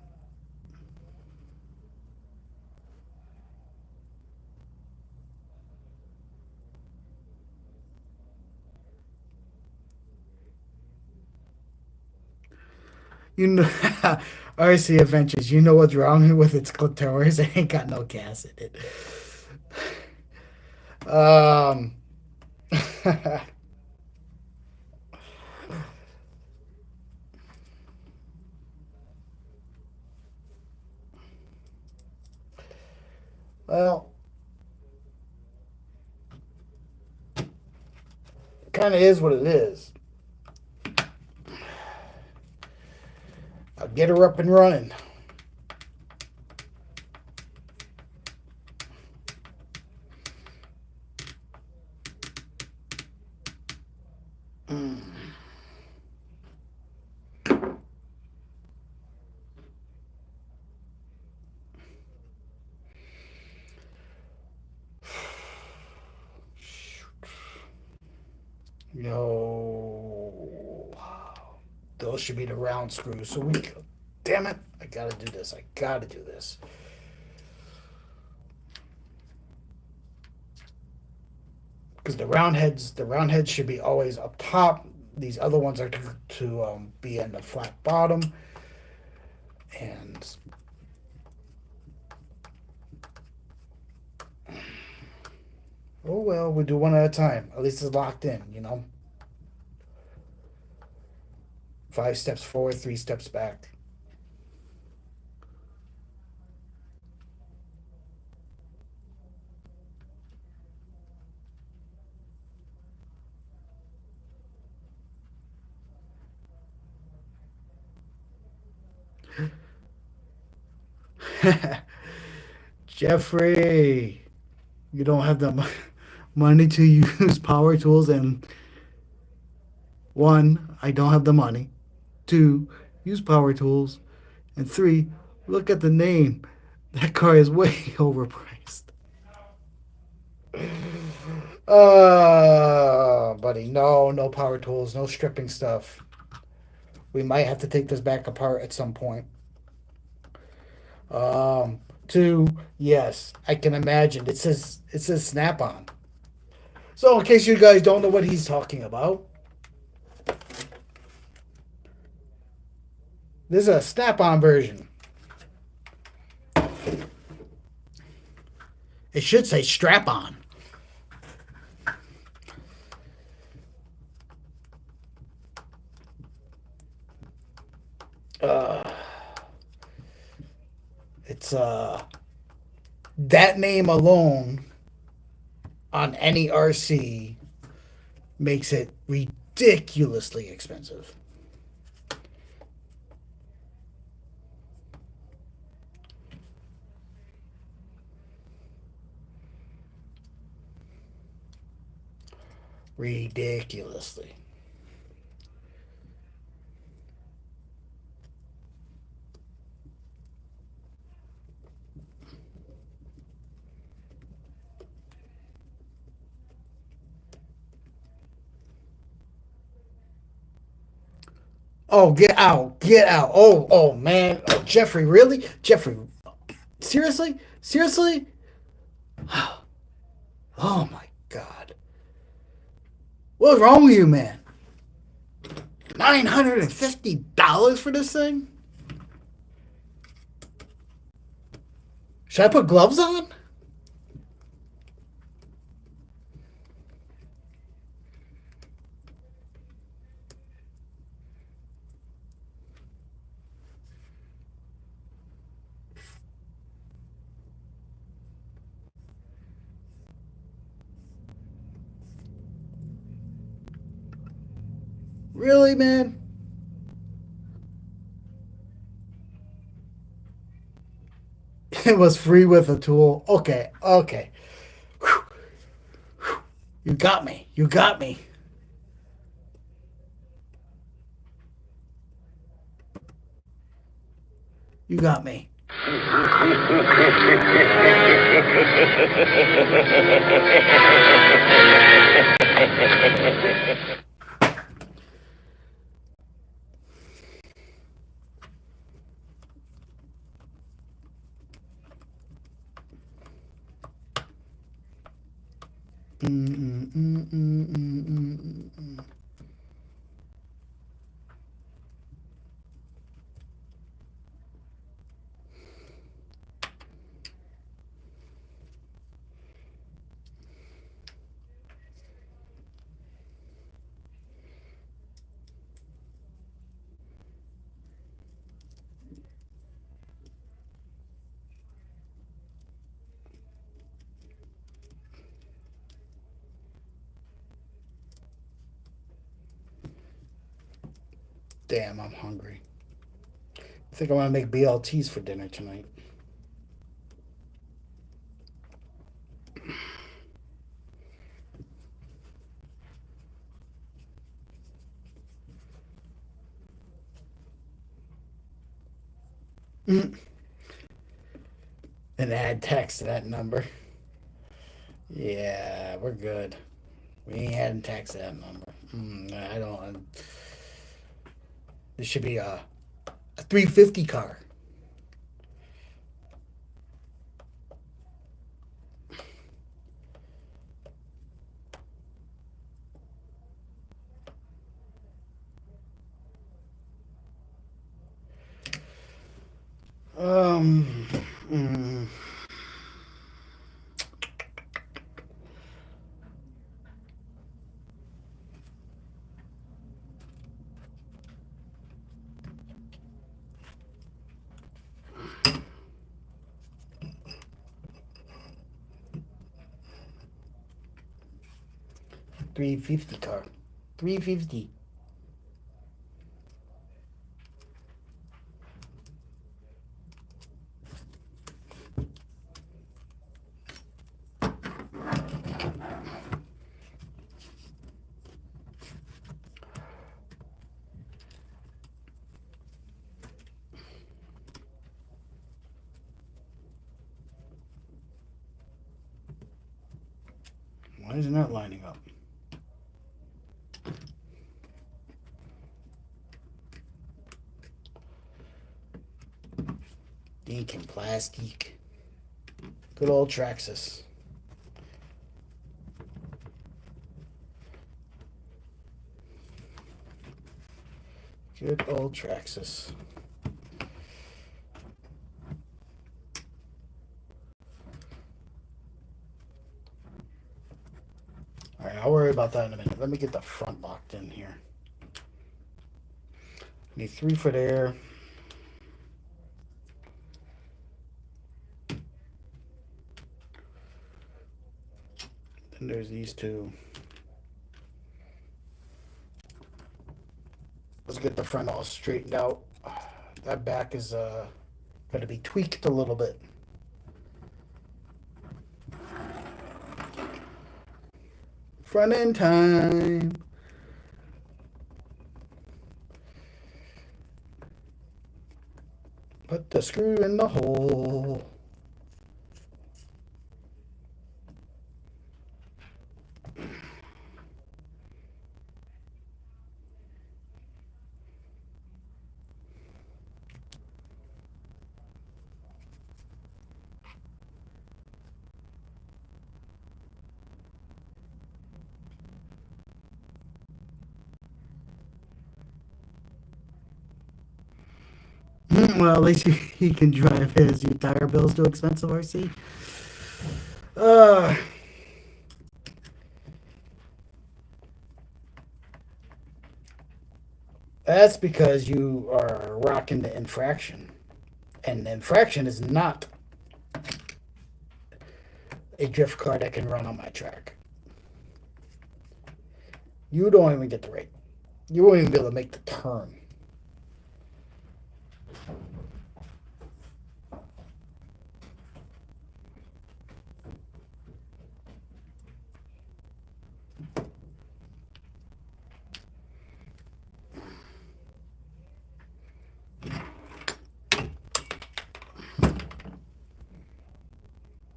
You know, RC Adventures. You know what's wrong with its clitoris? It ain't got no gas in it. Um, well, kind of is what it is. I'll get her up and running. Yo, those should be the round screws. So we, damn it, I gotta do this. I gotta do this. Because the round heads should be always up top. These other ones are to be in the flat bottom. And oh well, we do one at a time. At least it's locked in, you know. 5 steps forward, 3 steps back. Jeffrey, you don't have the money to use power tools, and 1, I don't have the money. 2, use power tools, and 3, look at the name. That car is way overpriced. Buddy, no power tools, no stripping stuff. We might have to take this back apart at some point. 2, yes, I can imagine. It says snap on. So in case you guys don't know what he's talking about, this is a snap on version. It should say strap on. It's that name alone on any RC makes it ridiculously expensive. Ridiculously. Oh, get out. Get out. Oh man. Oh, Jeffrey, really? Jeffrey, seriously? Seriously? Oh my God. What's wrong with you, man? $950 for this thing? Should I put gloves on? Really, man? It was free with a tool. Okay, okay. Whew. You got me. You got me. You got me. Damn, I'm hungry. I think I want to make BLTs for dinner tonight. And add text to that number. Yeah, we're good. We ain't adding text to that number. I don't. This should be a 350 car. Um. mm, 350 car. 350. Why isn't that lining up? Ink and plastic. Good old Traxxas. Good old Traxxas. All right, I'll worry about that in a minute. Let me get the front locked in here. Need 3 for there. Then there's these 2. Let's get the front all straightened out. That back is going to be tweaked a little bit. Front end time. Put the screw in the hole. Well, at least he can drive his. Your tire bill's too expensive, RC. That's because you are rocking the infraction. And the infraction is not a drift car that can run on my track. You don't even get the rate. You won't even be able to make the turn.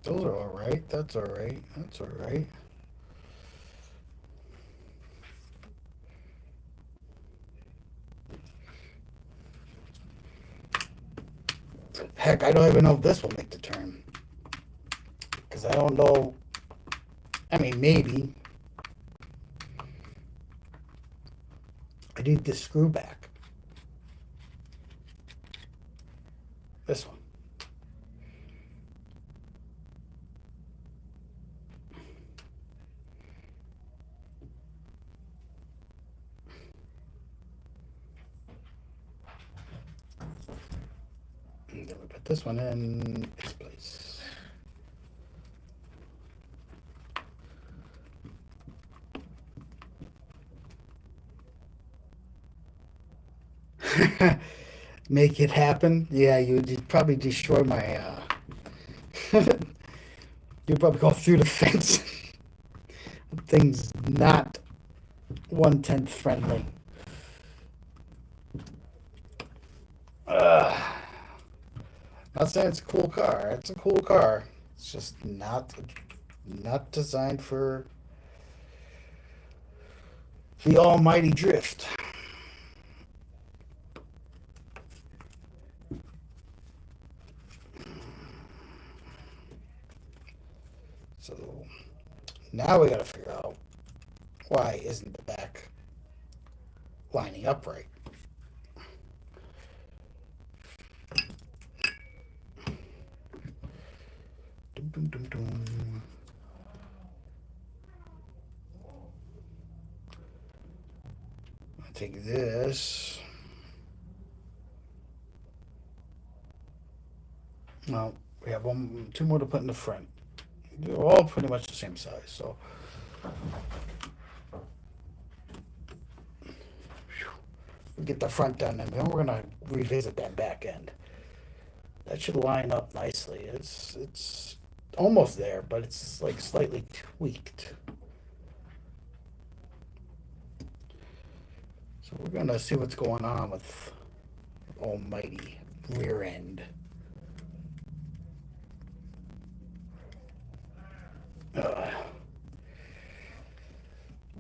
Those are all right. That's all right. That's all right. Heck, I don't even know if this will make the turn. Because I don't know I mean, maybe. I need this screw back. This one. And then we put this one in its place. Make it happen. Yeah, you'd probably destroy my. You'd probably go through the fence. Thing's not 1/10 friendly. Not saying it's a cool car. It's a cool car. It's just not designed for the almighty drift. So now we got to figure out why isn't the back lining up right. Dum, dum, dum. I take this. No, we have two more to put in the front. They're all pretty much the same size, so. We'll get the front done, and then we're gonna revisit that back end. That should line up nicely. It's almost there, but it's like slightly tweaked. So we're gonna see what's going on with almighty rear end.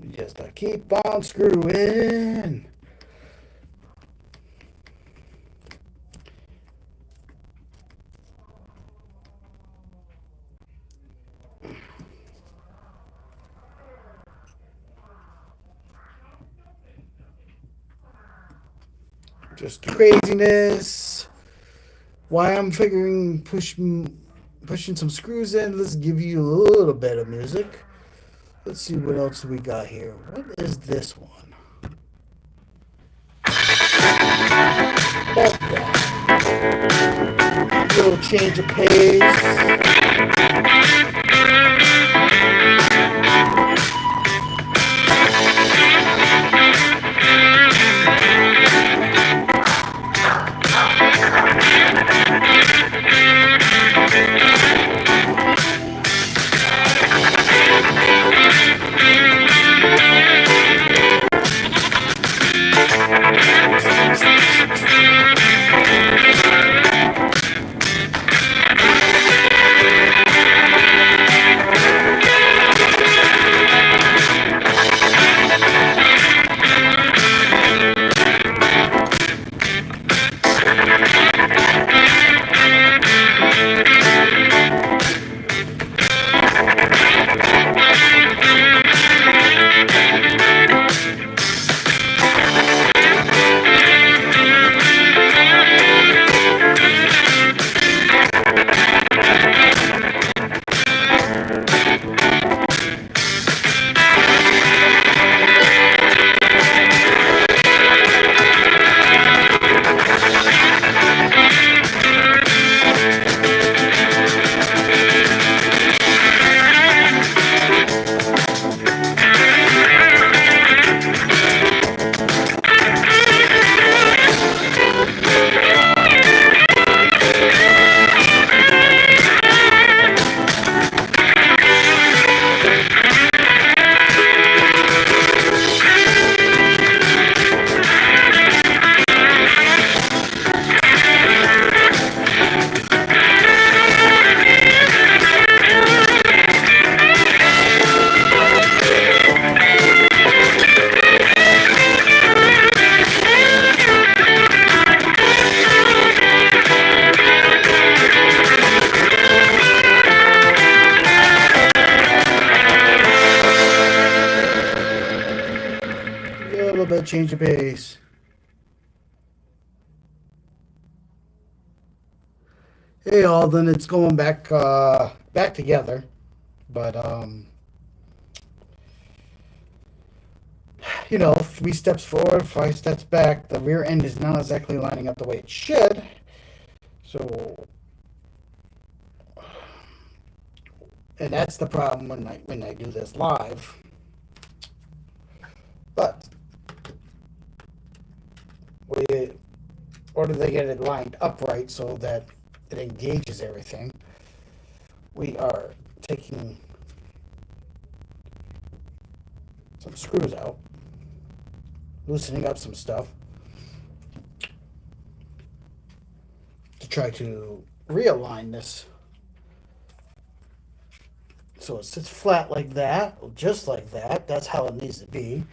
We just gotta keep on screwing. Just craziness. Why I'm figuring pushing some screws in. Let's give you a little bit of music. Let's see what else we got here. What is this one? Okay. Little change of pace. change the base. Hey, all, then it's going back together. But, 3 steps forward, 5 steps back. The rear end is not exactly lining up the way it should. So, and that's the problem when I do this live. But we order to get it lined upright so that it engages everything. We are taking some screws out, loosening up some stuff to try to realign this so it sits flat like that, just like that. That's how it needs to be.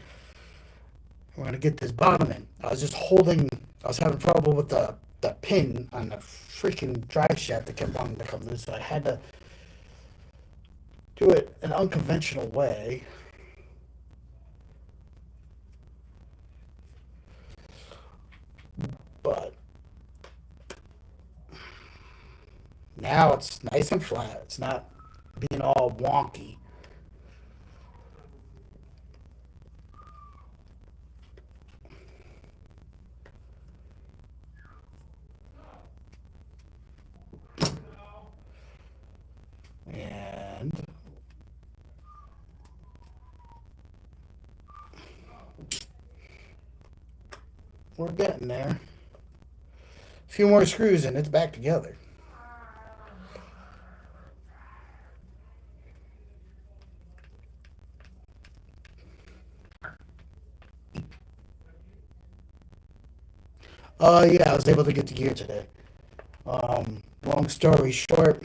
We're going to get this bottom in. I was having trouble with the pin on the freaking drive shaft that kept wanting to come loose, so I had to do it an unconventional way. But now it's nice and flat. It's not being all wonky. And we're getting there. A few more screws and it's back together. Yeah, I was able to get the gear today. Long story short,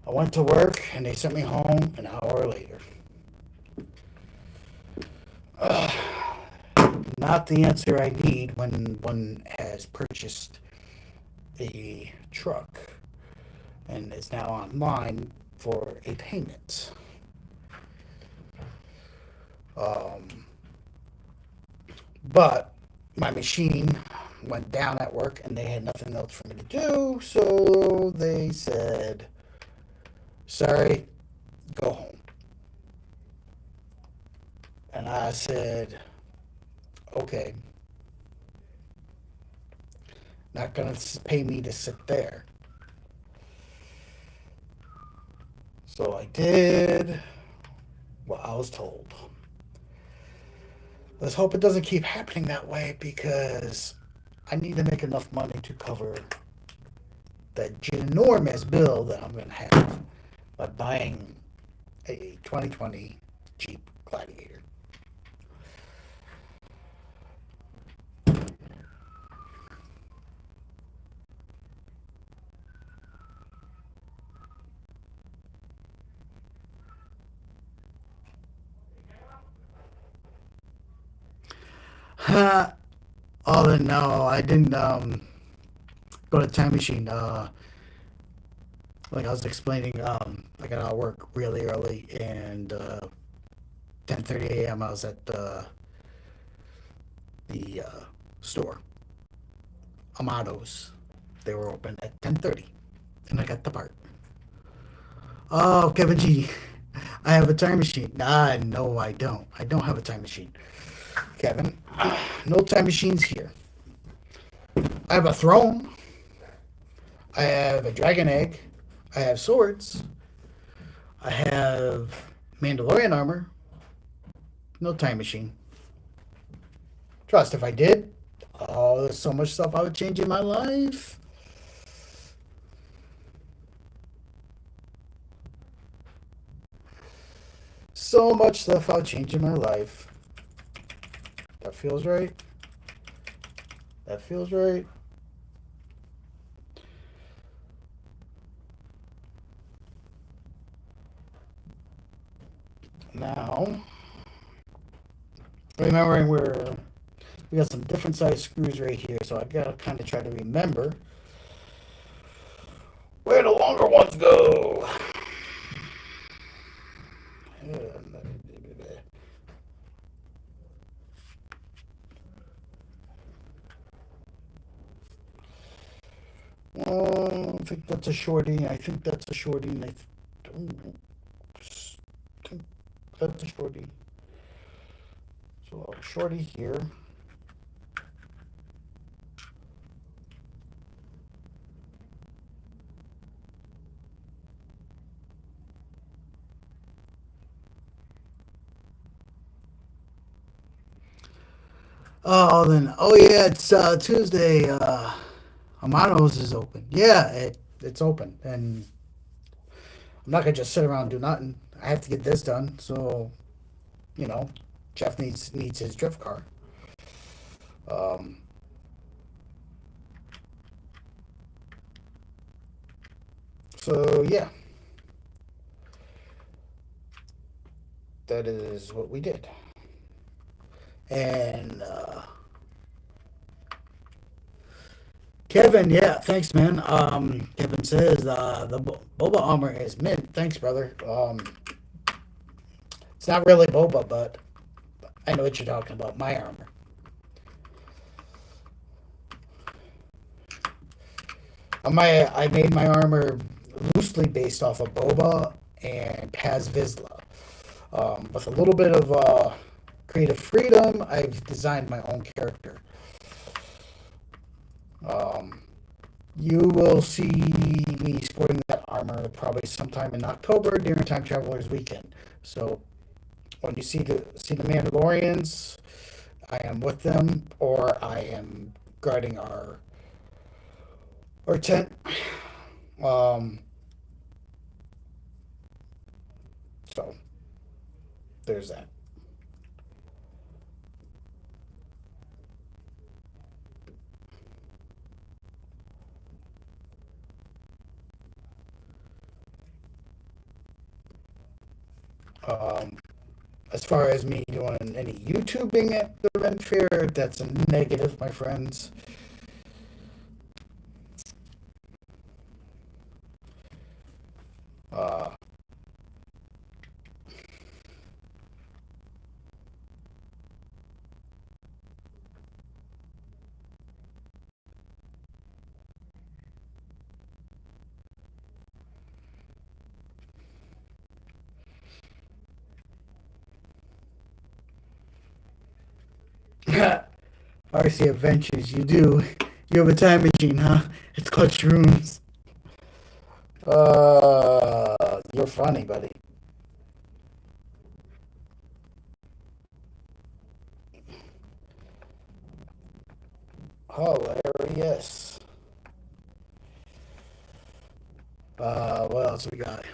I went to work and they sent me home an hour later. Not the answer I need when one has purchased a truck and is now online for a payment. But my machine went down at work and they had nothing else for me to do, so they said, sorry, go home. And I said, okay, not gonna pay me to sit there. So I did what I was told. Let's hope it doesn't keep happening that way, because I need to make enough money to cover that ginormous bill that I'm going to have by buying a 2020 Jeep Gladiator. Oh, no, I didn't go to Time Machine. Like I was explaining, I got out of work really early, and 10:30 a.m. I was at the store, Amado's. They were open at 10:30, and I got the part. Oh, Kevin G, I have a time machine. Nah, no, I don't. I don't have a time machine, Kevin. No time machines here. I have a throne. I have a dragon egg. I have swords. I have Mandalorian armor. No time machine. Trust, if I did, oh, there's so much stuff I would change in my life. So much stuff I would change in my life. That feels right. That feels right. Now, remembering we got some different size screws right here, so I gotta kind of try to remember where the longer ones go. I think that's a shorty. I think that's a shorty. And I don't think that's a shorty. So shorty here. Oh, then. Oh yeah, it's Tuesday. Amano's is open. Yeah, it's open, and I'm not gonna just sit around and do nothing. I have to get this done. So you know, Jeff needs his drift car. Um, so yeah, that is what we did. And Kevin, yeah, thanks, man. Kevin says the boba armor is mint. Thanks, brother. It's not really boba, but I know what you're talking about. My armor. I made my armor loosely based off of boba and Paz Vizsla. With a little bit of creative freedom, I've designed my own character. Um, you will see me sporting that armor probably sometime in October during Time Travelers Weekend. So when you see the Mandalorians, I am with them, or I am guarding our tent. Um, so there's that. Um, as far as me doing any YouTubing at the Ren Fair, that's a negative, my friends. Uh, RC Adventures, you do. You have a time machine, huh? It's called Shrooms. You're funny, buddy. Hilarious. What else we got?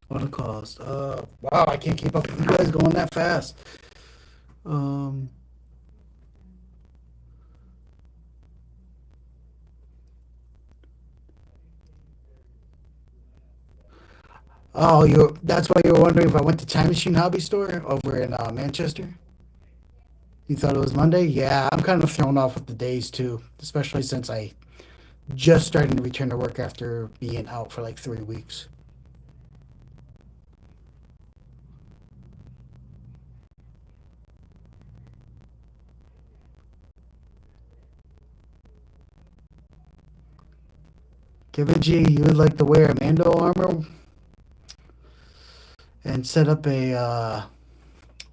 What it cost? Wow, I can't keep up with you guys going that fast. Um, oh, that's why you were wondering if I went to Time Machine Hobby Store over in Manchester? You thought it was Monday? Yeah, I'm kind of thrown off with the days too, especially since I just starting to return to work after being out for like 3 weeks. Kevin G, you would like to wear a Mando armor and set up a.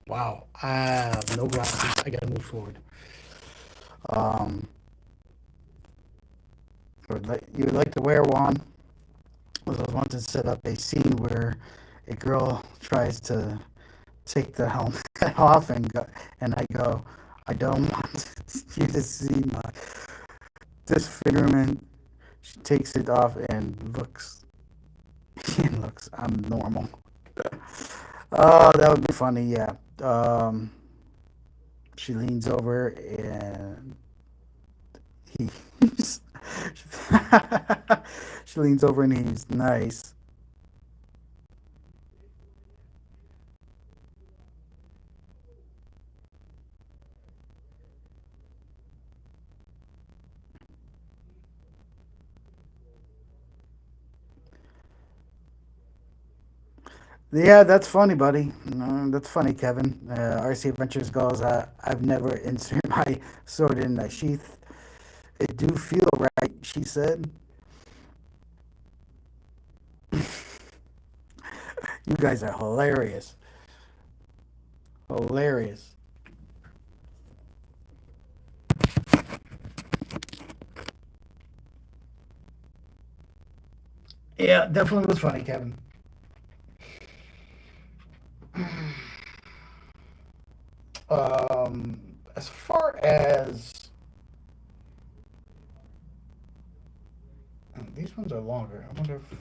Wow, I have no glasses. I gotta move forward. Um, you would like to wear one. I was wanting to set up a scene where a girl tries to take the helmet off and I go, I don't want you to see my disfigurement. She takes it off and looks and looks. I'm normal. Oh, that would be funny. Yeah. She leans over and he. She leans over and he's nice. Yeah, that's funny, buddy. No, that's funny, Kevin. RC Adventures goes, I've never inserted my sword in a sheath. It do feel right, she said. You guys are hilarious. Hilarious. Yeah, definitely was funny, Kevin. As far as these ones are longer, I wonder if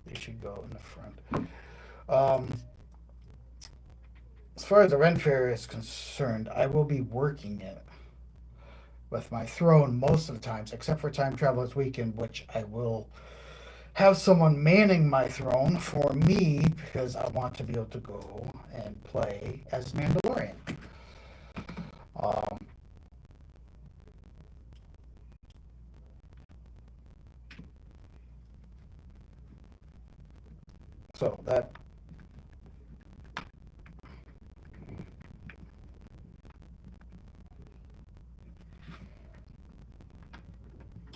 they should go in the front. Um, as far as the Ren Fair is concerned, I will be working it with my throne most of the times, except for Time Traveler's Weekend, which I will have someone manning my throne for me because I want to be able to go and play as Mandalorian. Um, so that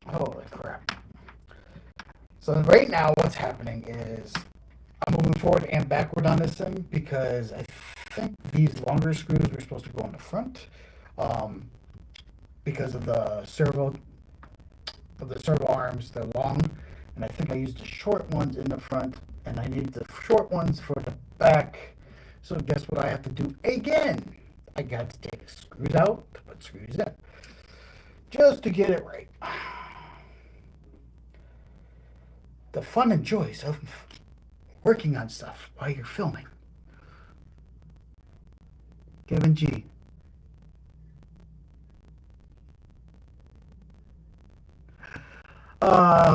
holy crap. So right now, what's happening is I'm moving forward and backward on this thing because I think these longer screws were supposed to go in the front um, because of the servo arms. They're long, and I think I used the short ones in the front, and I need the short ones for the back. So guess what I have to do again? I got to take the screws out to put screws in just to get it right. The fun and joys of working on stuff while you're filming. Kevin G.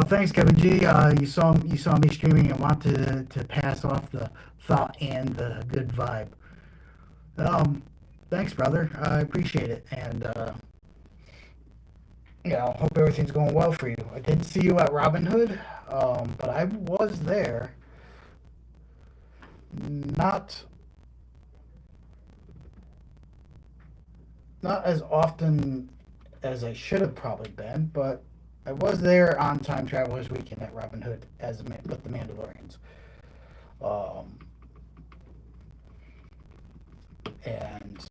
Thanks, Kevin G. You saw me streaming and want to pass off the thought and the good vibe. Um, thanks, brother. I appreciate it, and hope everything's going well for you. I didn't see you at Robin Hood, but I was there. Not not as often as I should have probably been, but I was there on Time Travelers Weekend at Robin Hood with the Mandalorians. Um, and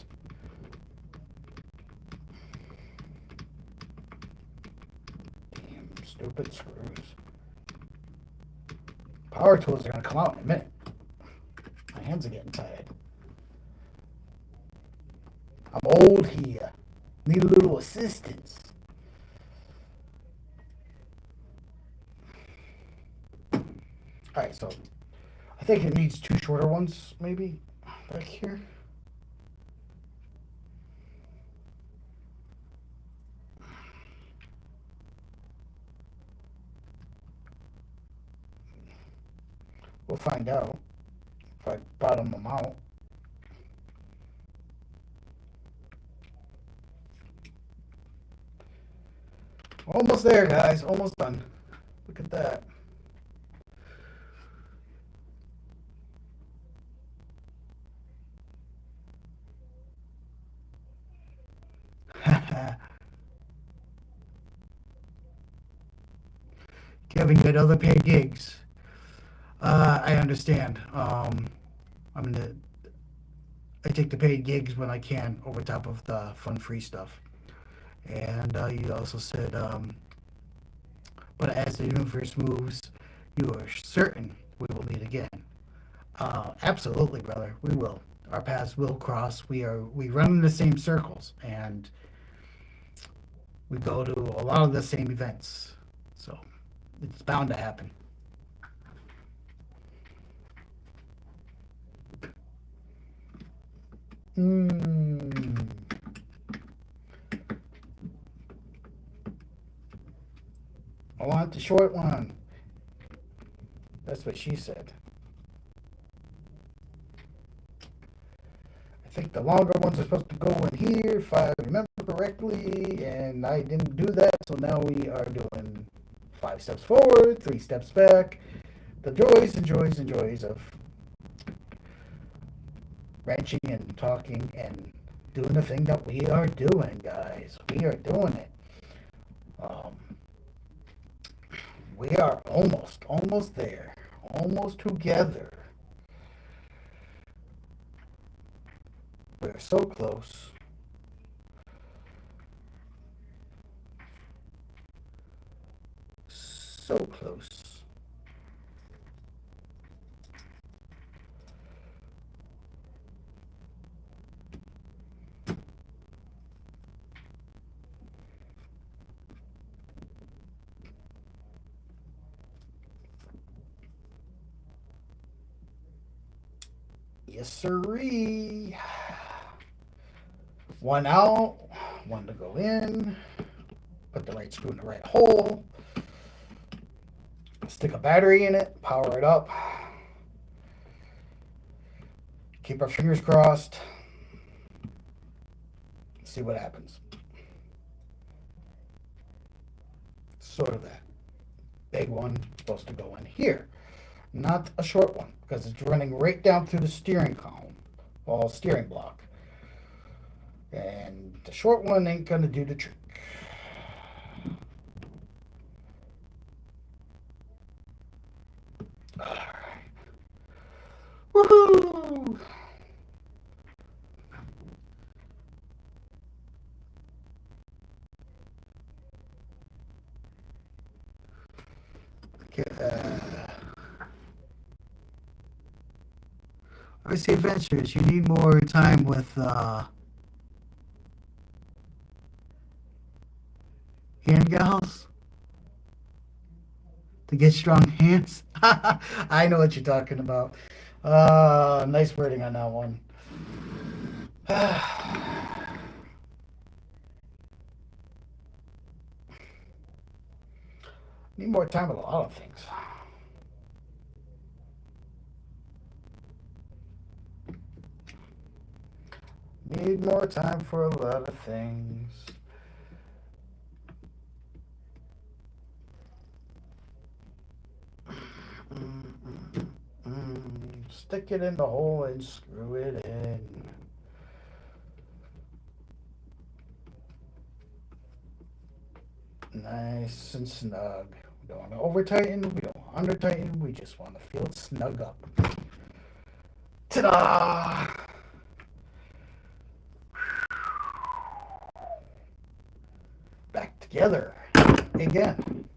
damn stupid screws. Power tools are gonna come out in a minute. My hands are getting tired. I'm old here. Need a little assistance. Alright, so I think it needs two shorter ones, maybe, back here. We'll find out if I bottom them out. Almost there, guys. Almost done. Look at that. Kevin, you had other paid gigs. I understand. I'm gonna. I take the paid gigs when I can, over top of the fun free stuff. And you also said, but as the universe moves, you are certain we will meet again. Absolutely, brother. We will. Our paths will cross. We run in the same circles, and we go to a lot of the same events. So it's bound to happen. Mm. I want the short one. That's what she said. I think the longer ones are supposed to go in here, if I remember correctly, and I didn't do that, so now we are doing 5 steps forward, 3 steps back. The joys and joys and joys of wrenching and talking and doing the thing that we are doing, guys. We are doing it. We are almost there. Almost together. We're so close. So close. Yes, sirree. One out, one to go in. Put the right screw in the right hole. Stick a battery in it, power it up. Keep our fingers crossed. See what happens. Sort of that. Big one supposed to go in here. Not a short one, because it's running right down through the steering column, or steering block. And the short one ain't gonna do the trick. Alright. Woohoo! RC Adventures, you need more time with hand gals to get strong hands. I know what you're talking about. Nice wording on that one. Need more time with a lot of things. Need more time for a lot of things. Stick it in the hole and screw it in. Nice and snug. We don't want to over tighten, we don't want to under tighten, we just want to feel it snug up. Ta-da! Back together again.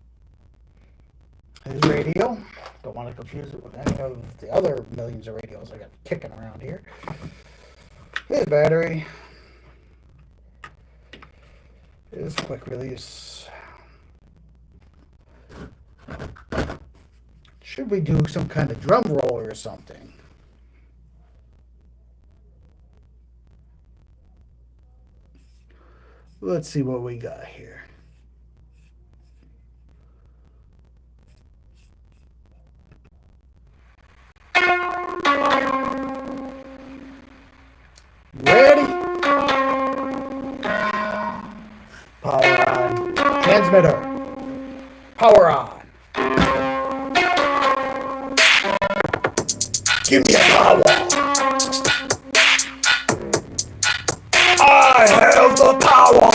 His radio. Don't want to confuse it with any of the other millions of radios I got kicking around here. His battery. His quick release. Should we do some kind of drum roll or something? Let's see what we got here. Ready? Power on. Transmitter. Power on. Give me a power. I have the power.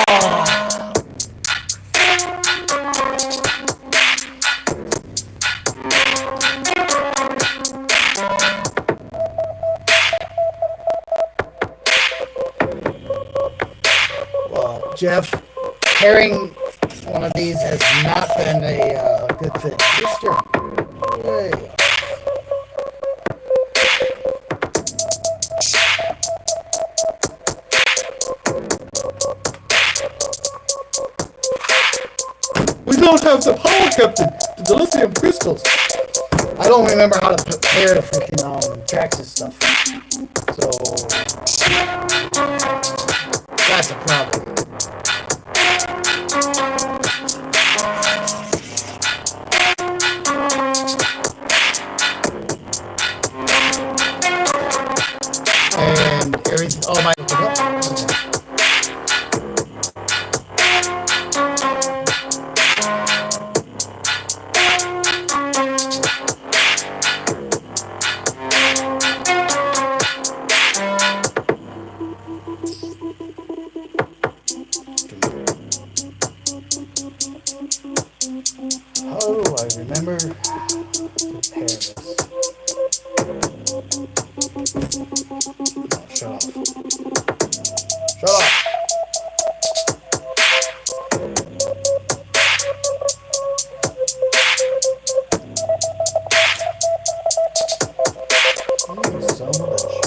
Well, Jeff, carrying one of these has not been a good thing. Way up. We don't have the power, Captain, to the lithium crystals. I don't remember how to prepare the freaking tracks and stuff. So that's a problem. And everything, all my No, shut off. Shut off. You son of a bitch.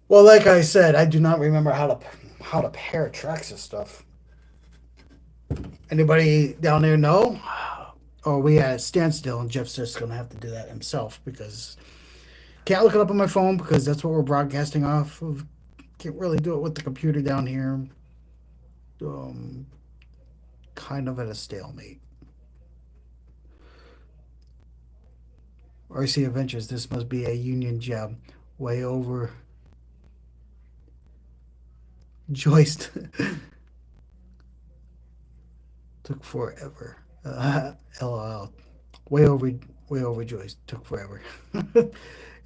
Well, like I said, I do not remember how to pair tracks and stuff. Anybody down there know? Or we at a standstill, and Jeff's just gonna have to do that himself because can't look it up on my phone because that's what we're broadcasting off of. Can't really do it with the computer down here. Um, kind of at a stalemate. RC Adventures. This must be a union job. Way over. Joist took forever. LOL. Way over Joist took forever.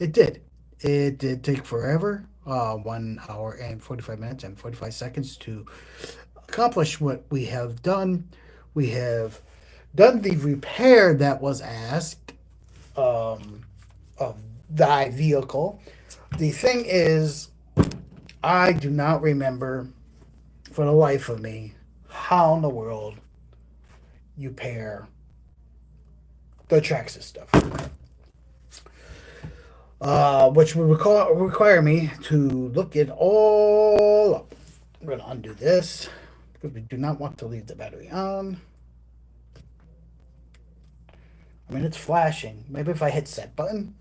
It did. It did take forever. 1 hour and 45 minutes and 45 seconds to accomplish what we have done. We have done the repair that was asked of thy vehicle. The thing is, I do not remember for the life of me how in the world you pair the Traxxas stuff. Which would require me to look it all up. We're going to undo this because we do not want to leave the battery on. I mean, it's flashing. Maybe if I hit set button.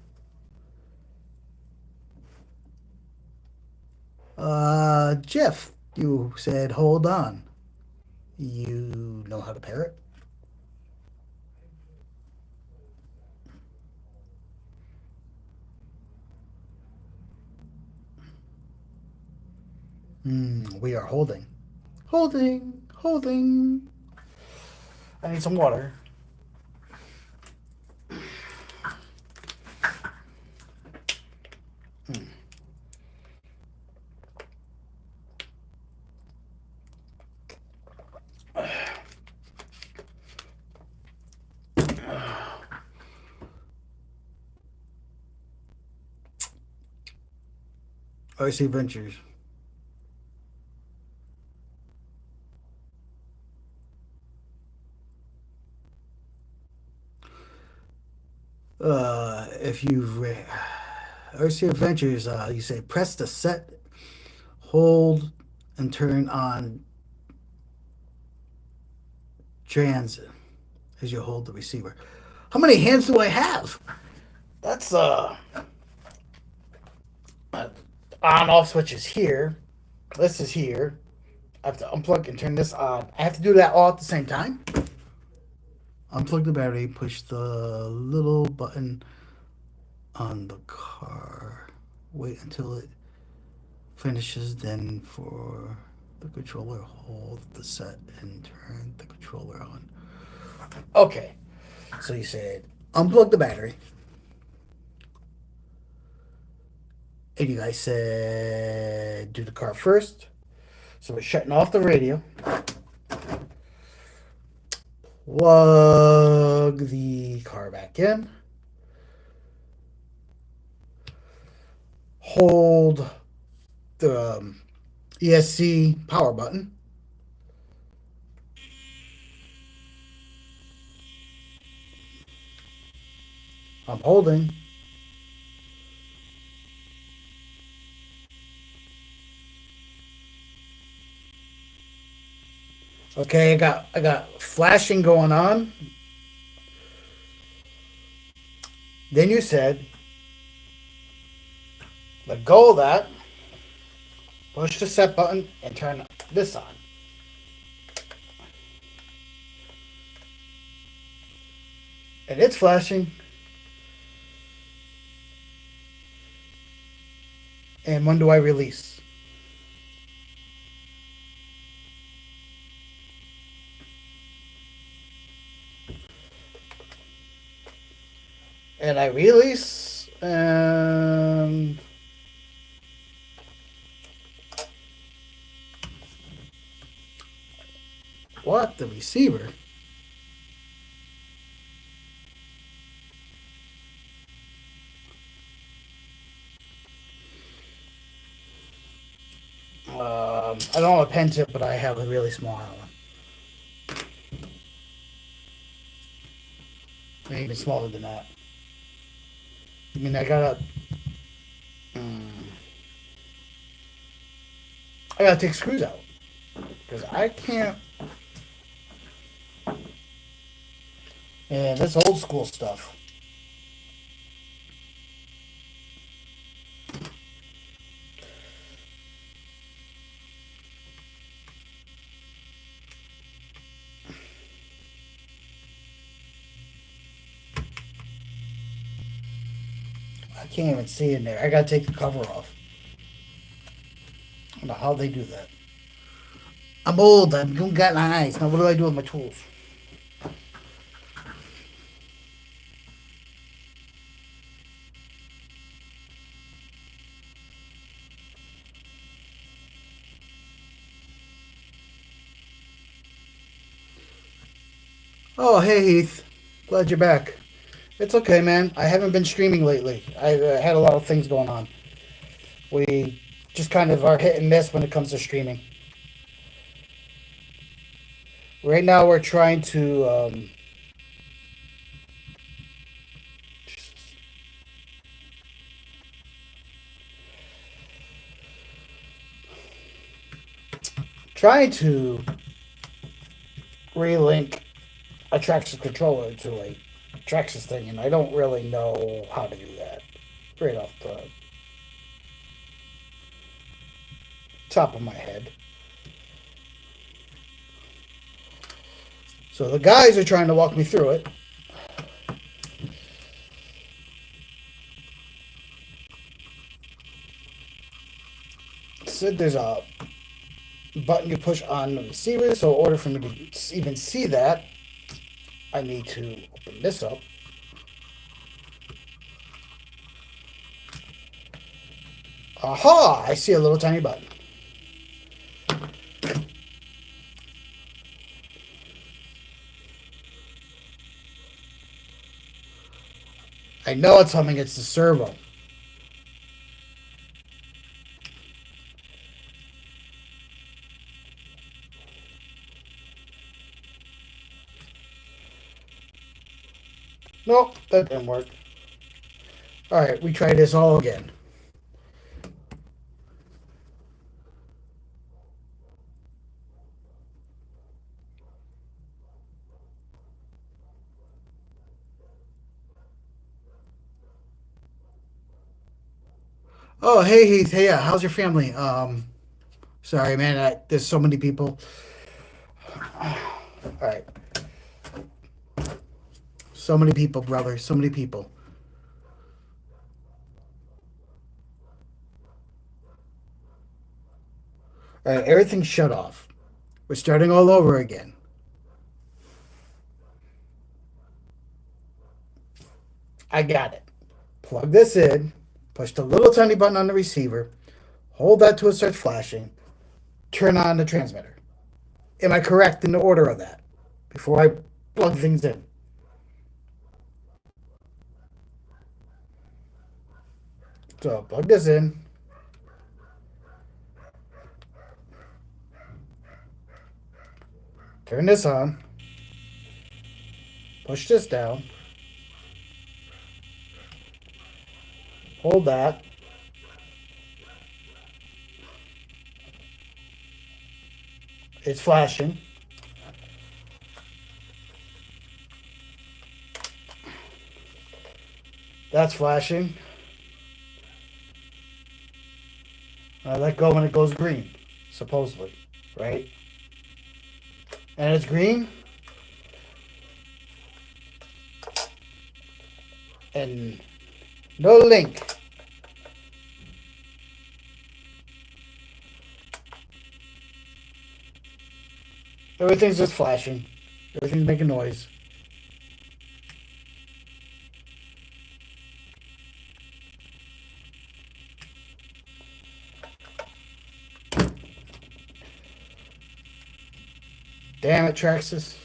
Jeff, you said hold on. You know how to pair it? We are holding. Holding. I need some water. RC Ventures. If you RC Adventures, you say press the set, hold, and turn on transit as you hold the receiver. How many hands do I have? That's on off switch is here. This is here. I have to unplug and turn this on. I have to do that all at the same time. Unplug the battery, push the little button on the car. Wait until it finishes, then for the controller, hold the set and turn the controller on. Okay, so you said unplug the battery. And you guys said do the car first. So we're shutting off the radio. Plug the car back in. Hold the ESC power button. I'm holding. Okay, I got flashing going on. Then you said, let go of that, push the set button, and turn this on. And it's flashing. And when do I release? And I release, and what? The receiver? I don't have a pen tip, but I have a really small one. Maybe even smaller than that. I mean, I gotta take screws out because I can't. And that's old school stuff. I can't even see in there. I gotta take the cover off. I don't know how they do that. I'm old. I don't got my eyes. Now what do I do with my tools? Oh, hey Heath. Glad you're back. It's okay, man. I haven't been streaming lately. I've had a lot of things going on. We just kind of are hit and miss when it comes to streaming. Right now, we're trying to. Trying to relink a Traxxas controller to a Traxxas thing, and I don't really know how to do that right off the top of my head. So the guys are trying to walk me through it. Said there's a button you push on the receiver, so in order for me to even see that, I need to open this up. Aha! I see a little tiny button. I know it's humming, it's the servo. Nope, that didn't work. Alright, we try this all again. Oh, hey Heath, hey, how's your family? Sorry, man, there's so many people. Alright. So many people, brother, so many people. Alright, everything's shut off. We're starting all over again. I got it. Plug this in, push the little tiny button on the receiver, hold that till it starts flashing, turn on the transmitter. Am I correct in the order of that? Before I plug things in. So plug this in. Turn this on. Push this down. Hold that. It's flashing. That's flashing. I let go when it goes green, supposedly, right? And it's green. And no link. Everything's just flashing. Everything's making noise. Damn it, Traxxas.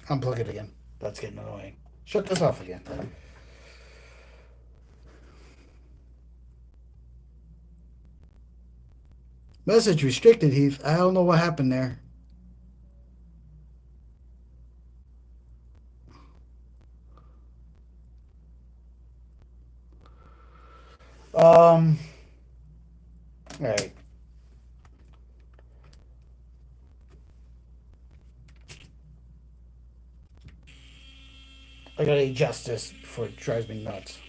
Unplug it again. That's getting annoying. Shut this off again. Message restricted, Heath. I don't know what happened there. All right. I gotta adjust this before it drives me nuts.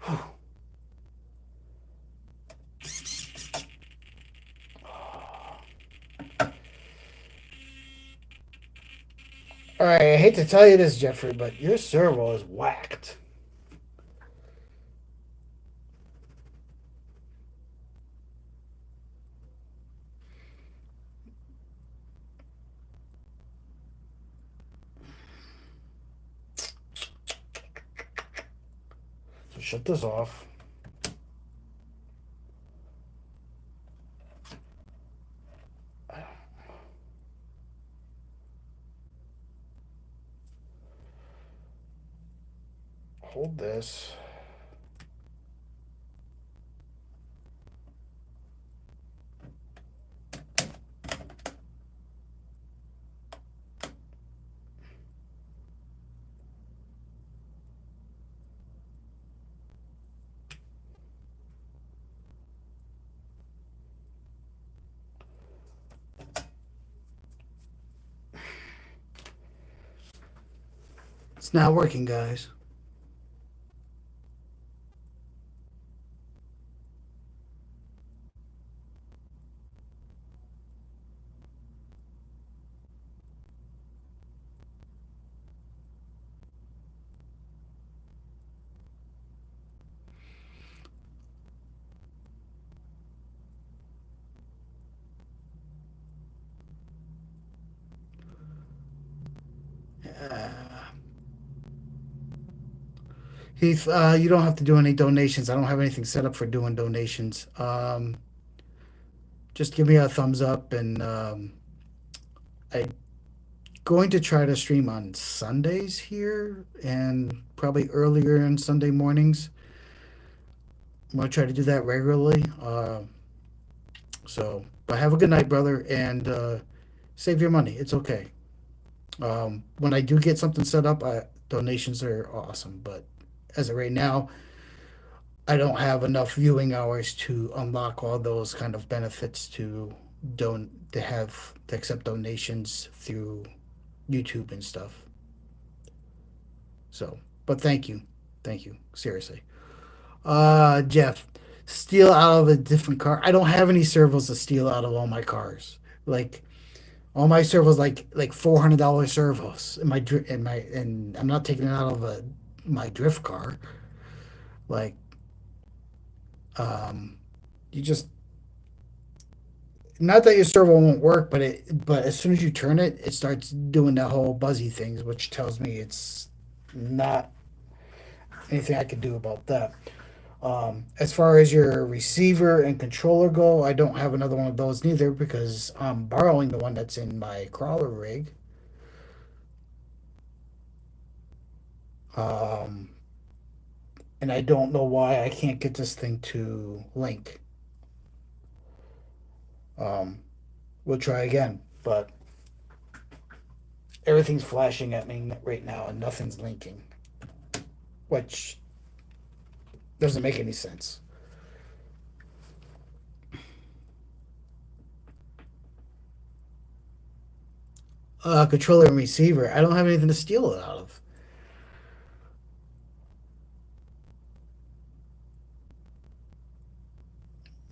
Whew. All right, I hate to tell you this, Jeffrey, but your servo is whacked. So shut this off. Hold this. It's not working, guys. Heath, you don't have to do any donations. I don't have anything set up for doing donations. Just give me a thumbs up, and I'm going to try to stream on Sundays here, and probably earlier on Sunday mornings. I'm gonna try to do that regularly. But have a good night, brother, and save your money. It's okay. When I do get something set up, donations are awesome. But as of right now, I don't have enough viewing hours to unlock all those kind of benefits to accept donations through YouTube and stuff. So, but thank you, seriously. Jeff, steal out of a different car. I don't have any servos to steal out of all my cars. Like all my servos, like $400 servos in and I'm not taking it out of my drift car. Like, you just not that your servo won't work, but as soon as you turn it, it starts doing that whole buzzy things, which tells me it's not anything I can do about that. As far as your receiver and controller go, I don't have another one of those neither because I'm borrowing the one that's in my crawler rig. Um, and I don't know why I can't get this thing to link. Um, we'll try again, but everything's flashing at me right now and nothing's linking, which doesn't make any sense. Controller and receiver. I don't have anything to steal it out of.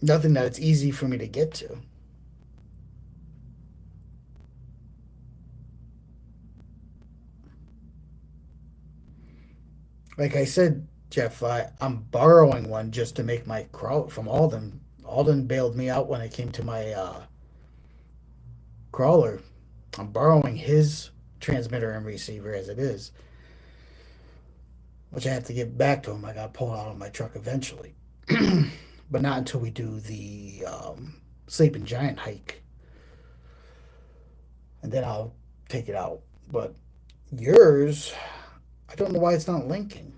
Nothing that it's easy for me to get to. Like I said, Jeff, I'm borrowing one just to make my crawler from Alden. Alden bailed me out when it came to my crawler. I'm borrowing his transmitter and receiver as it is, which I have to give back to him. I got to pull it out of my truck eventually, but not until we do the Sleeping Giant hike, and then I'll take it out. But yours, I don't know why it's not linking.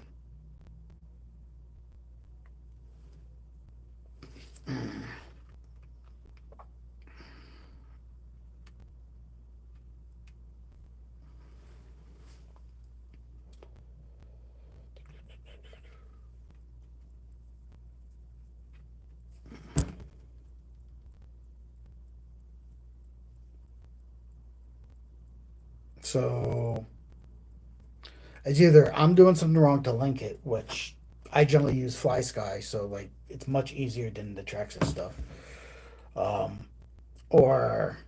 So it's either I'm doing something wrong to link it, which I generally use FlySky, so like it's much easier than the Traxxas stuff, um, or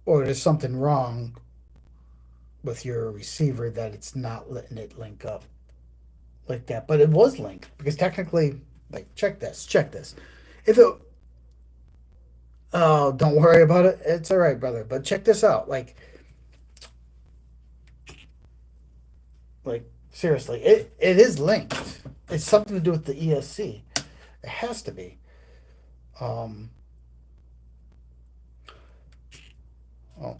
or there's something wrong with your receiver that it's not letting it link up like that. But it was linked because technically, like check this. If it Oh, don't worry about it. It's all right, brother. But check this out. Like seriously, it is linked. It's something to do with the ESC. It has to be. Um, oh,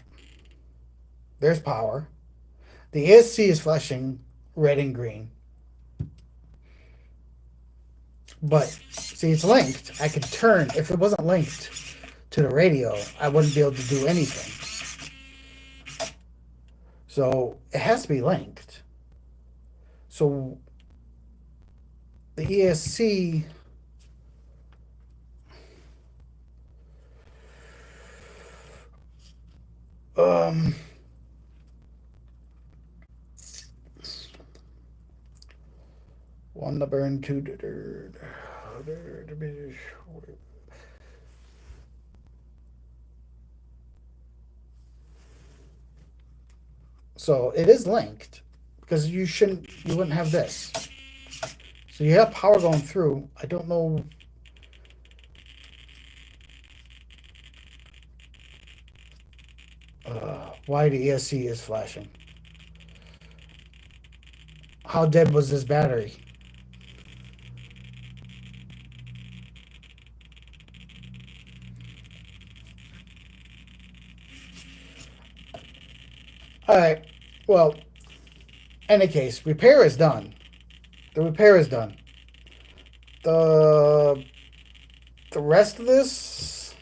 there's power. The ESC is flashing red and green. But see, it's linked. I could turn. If it wasn't linked to the radio, I wouldn't be able to do anything. So it has to be linked. So the ESC. Um, One to burn, two to dirt. So it is linked because you wouldn't have this. So you have power going through. I don't know. Why the ESC is flashing. How dead was this battery? All right. Well, any case, repair is done. The repair is done. The the rest of this,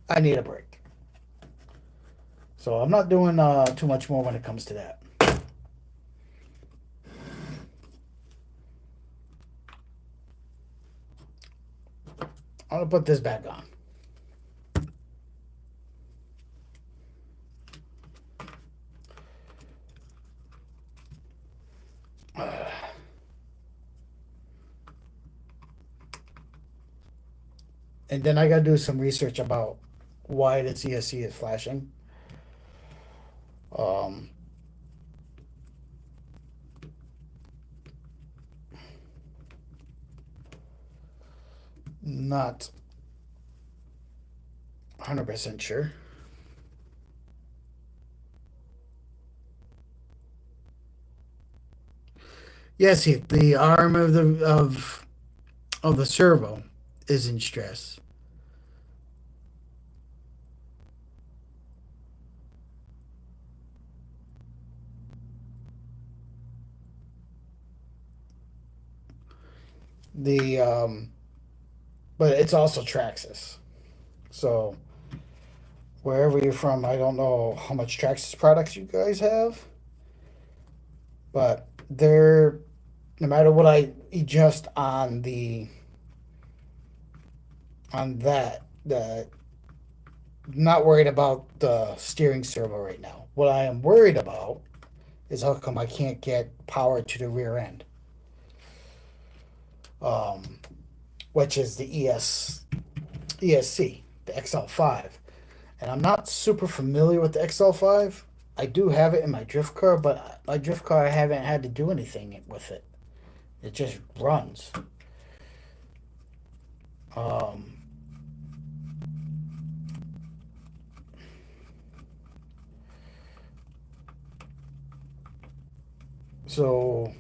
I need a break. So I'm not doing too much more when it comes to that. I'm gonna put this back on. And then I gotta do some research about why the CSC is flashing. Um, Not 100% sure. Yes, the arm of the servo is in stress. The But it's also Traxxas. So wherever you're from, I don't know how much Traxxas products you guys have, but they're no matter what I adjust on the not worried about the steering servo right now. What I am worried about is how come I can't get power to the rear end, um, which is the ESC. the XL5. And I'm not super familiar with the XL5. I do have it in my drift car, but my drift car I haven't had to do anything with it. It just runs. Um, so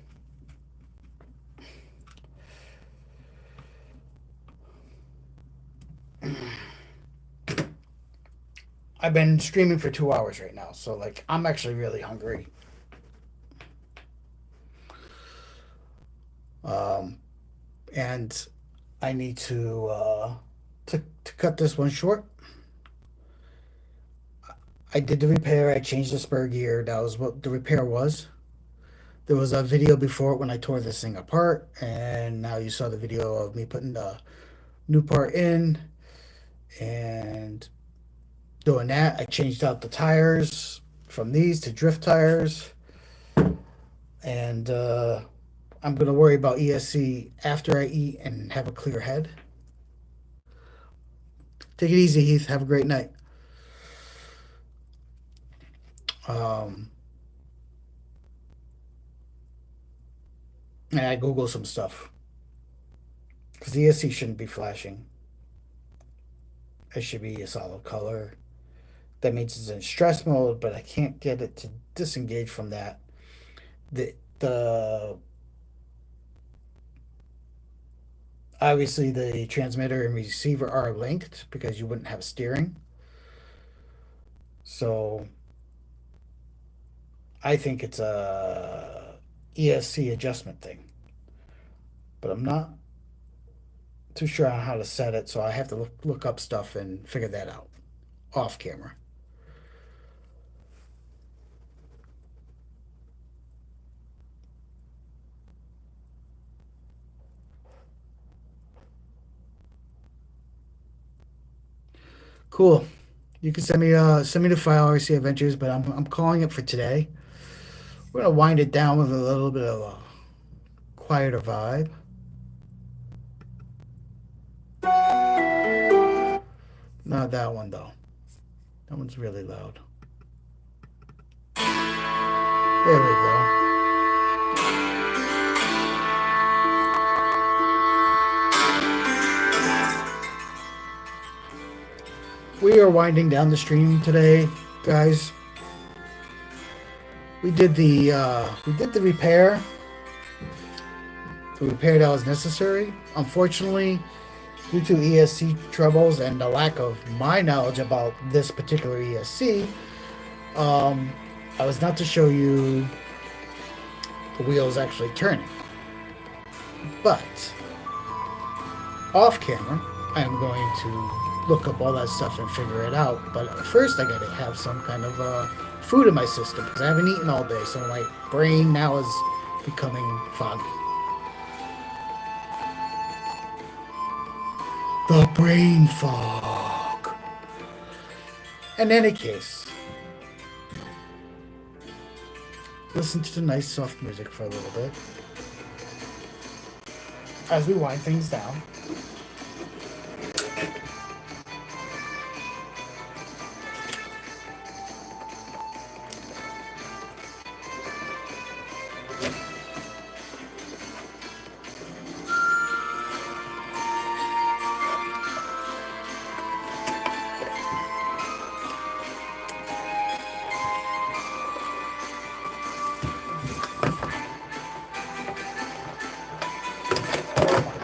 I've been streaming for 2 hours right now. So like I'm actually really hungry. Um, and I need to cut this one short. I did the repair. I changed the spur gear. That was what the repair was. There was a video before it when I tore this thing apart, and now you saw the video of me putting the new part in and doing that. I changed out the tires from these to drift tires, and I'm gonna worry about ESC after I eat and have a clear head. Take it easy, Heath. Have a great night. Um, and I Google some stuff because ESC shouldn't be flashing. It should be a solid color. That means it's in stress mode, but I can't get it to disengage from that. The obviously the transmitter and receiver are linked because you wouldn't have steering. So I think it's a ESC adjustment thing, but I'm not too sure on how to set it, so I have to look up stuff and figure that out off camera. Cool. You can send me the file RC Adventures, but I'm calling it for today. We're gonna wind it down with a little bit of a quieter vibe. Not that one though. That one's really loud. There we go. We are winding down the stream today, guys. We did the repair. The repair that was necessary. Unfortunately, due to ESC troubles and the lack of my knowledge about this particular ESC, I was not to show you the wheels actually turning. But off camera, I am going to look up all that stuff and figure it out. But first, I gotta have some kind of food in my system because I haven't eaten all day, so my brain now is becoming foggy. The brain fog. In any case, listen to the nice soft music for a little bit as we wind things down.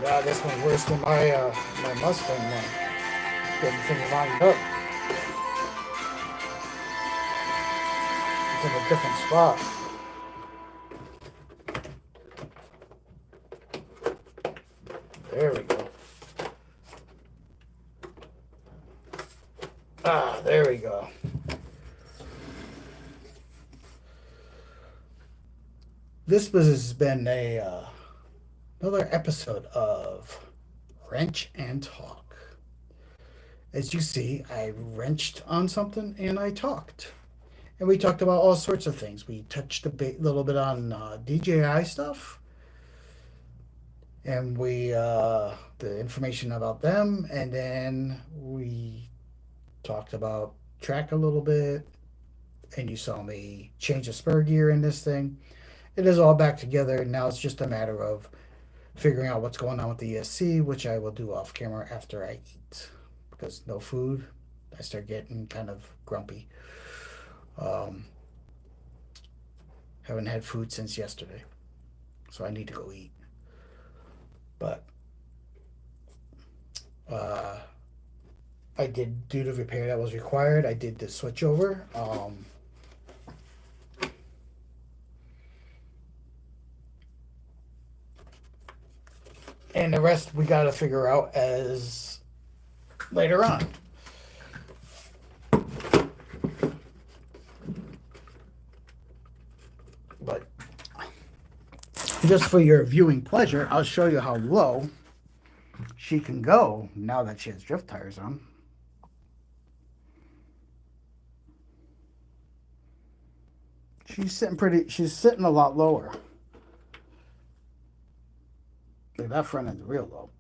God, this one's worse than my Mustang one. Getting things lined up. It's in a different spot. There we go. Ah, there we go. This has been another episode of Wrench and Talk. As you see, I wrenched on something and I talked. And we talked about all sorts of things. We touched a little bit on DJI stuff. And the information about them. And then we talked about track a little bit, and you saw me change the spur gear in this thing. It is all back together. Now it's just a matter of figuring out what's going on with the ESC, which I will do off camera after I eat. Because no food, I start getting kind of grumpy. Um, haven't had food since yesterday, so I need to go eat. But uh, I did do the repair that was required. I did the switch over. And the rest we got to figure out as later on. But just for your viewing pleasure, I'll show you how low she can go now that she has drift tires on. She's sitting a lot lower. Like that front end's real low.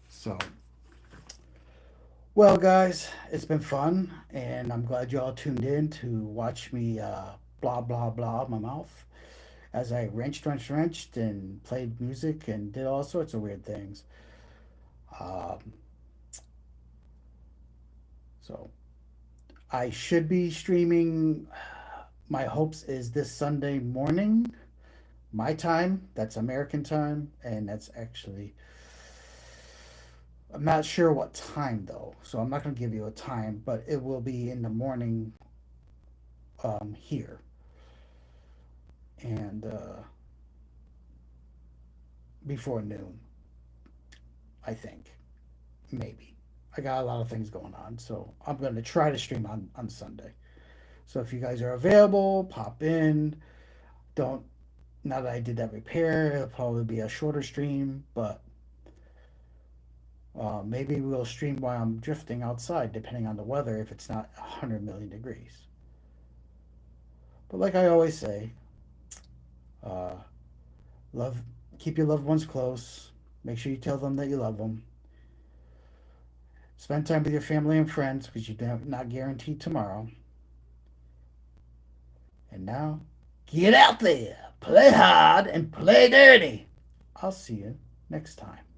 So, well, guys, it's been fun, and I'm glad you all tuned in to watch me blah, blah, blah my mouth as I wrenched, and played music and did all sorts of weird things. Um, so, I should be streaming. My hopes is this Sunday morning, my time. That's American time, and that's actually. I'm not sure what time though, so I'm not going to give you a time, but it will be in the morning here, and before noon, I think, maybe. I got a lot of things going on, so I'm going to try to stream on Sunday. So if you guys are available, pop in. Don't Now that I did that repair, it'll probably be a shorter stream, but maybe we'll stream while I'm drifting outside, depending on the weather, if it's not 100 million degrees. But like I always say, uh, love, keep your loved ones close. Make sure you tell them that you love them. Spend time with your family and friends because you're not guaranteed tomorrow. And now, get out there, play hard, and play dirty. I'll see you next time.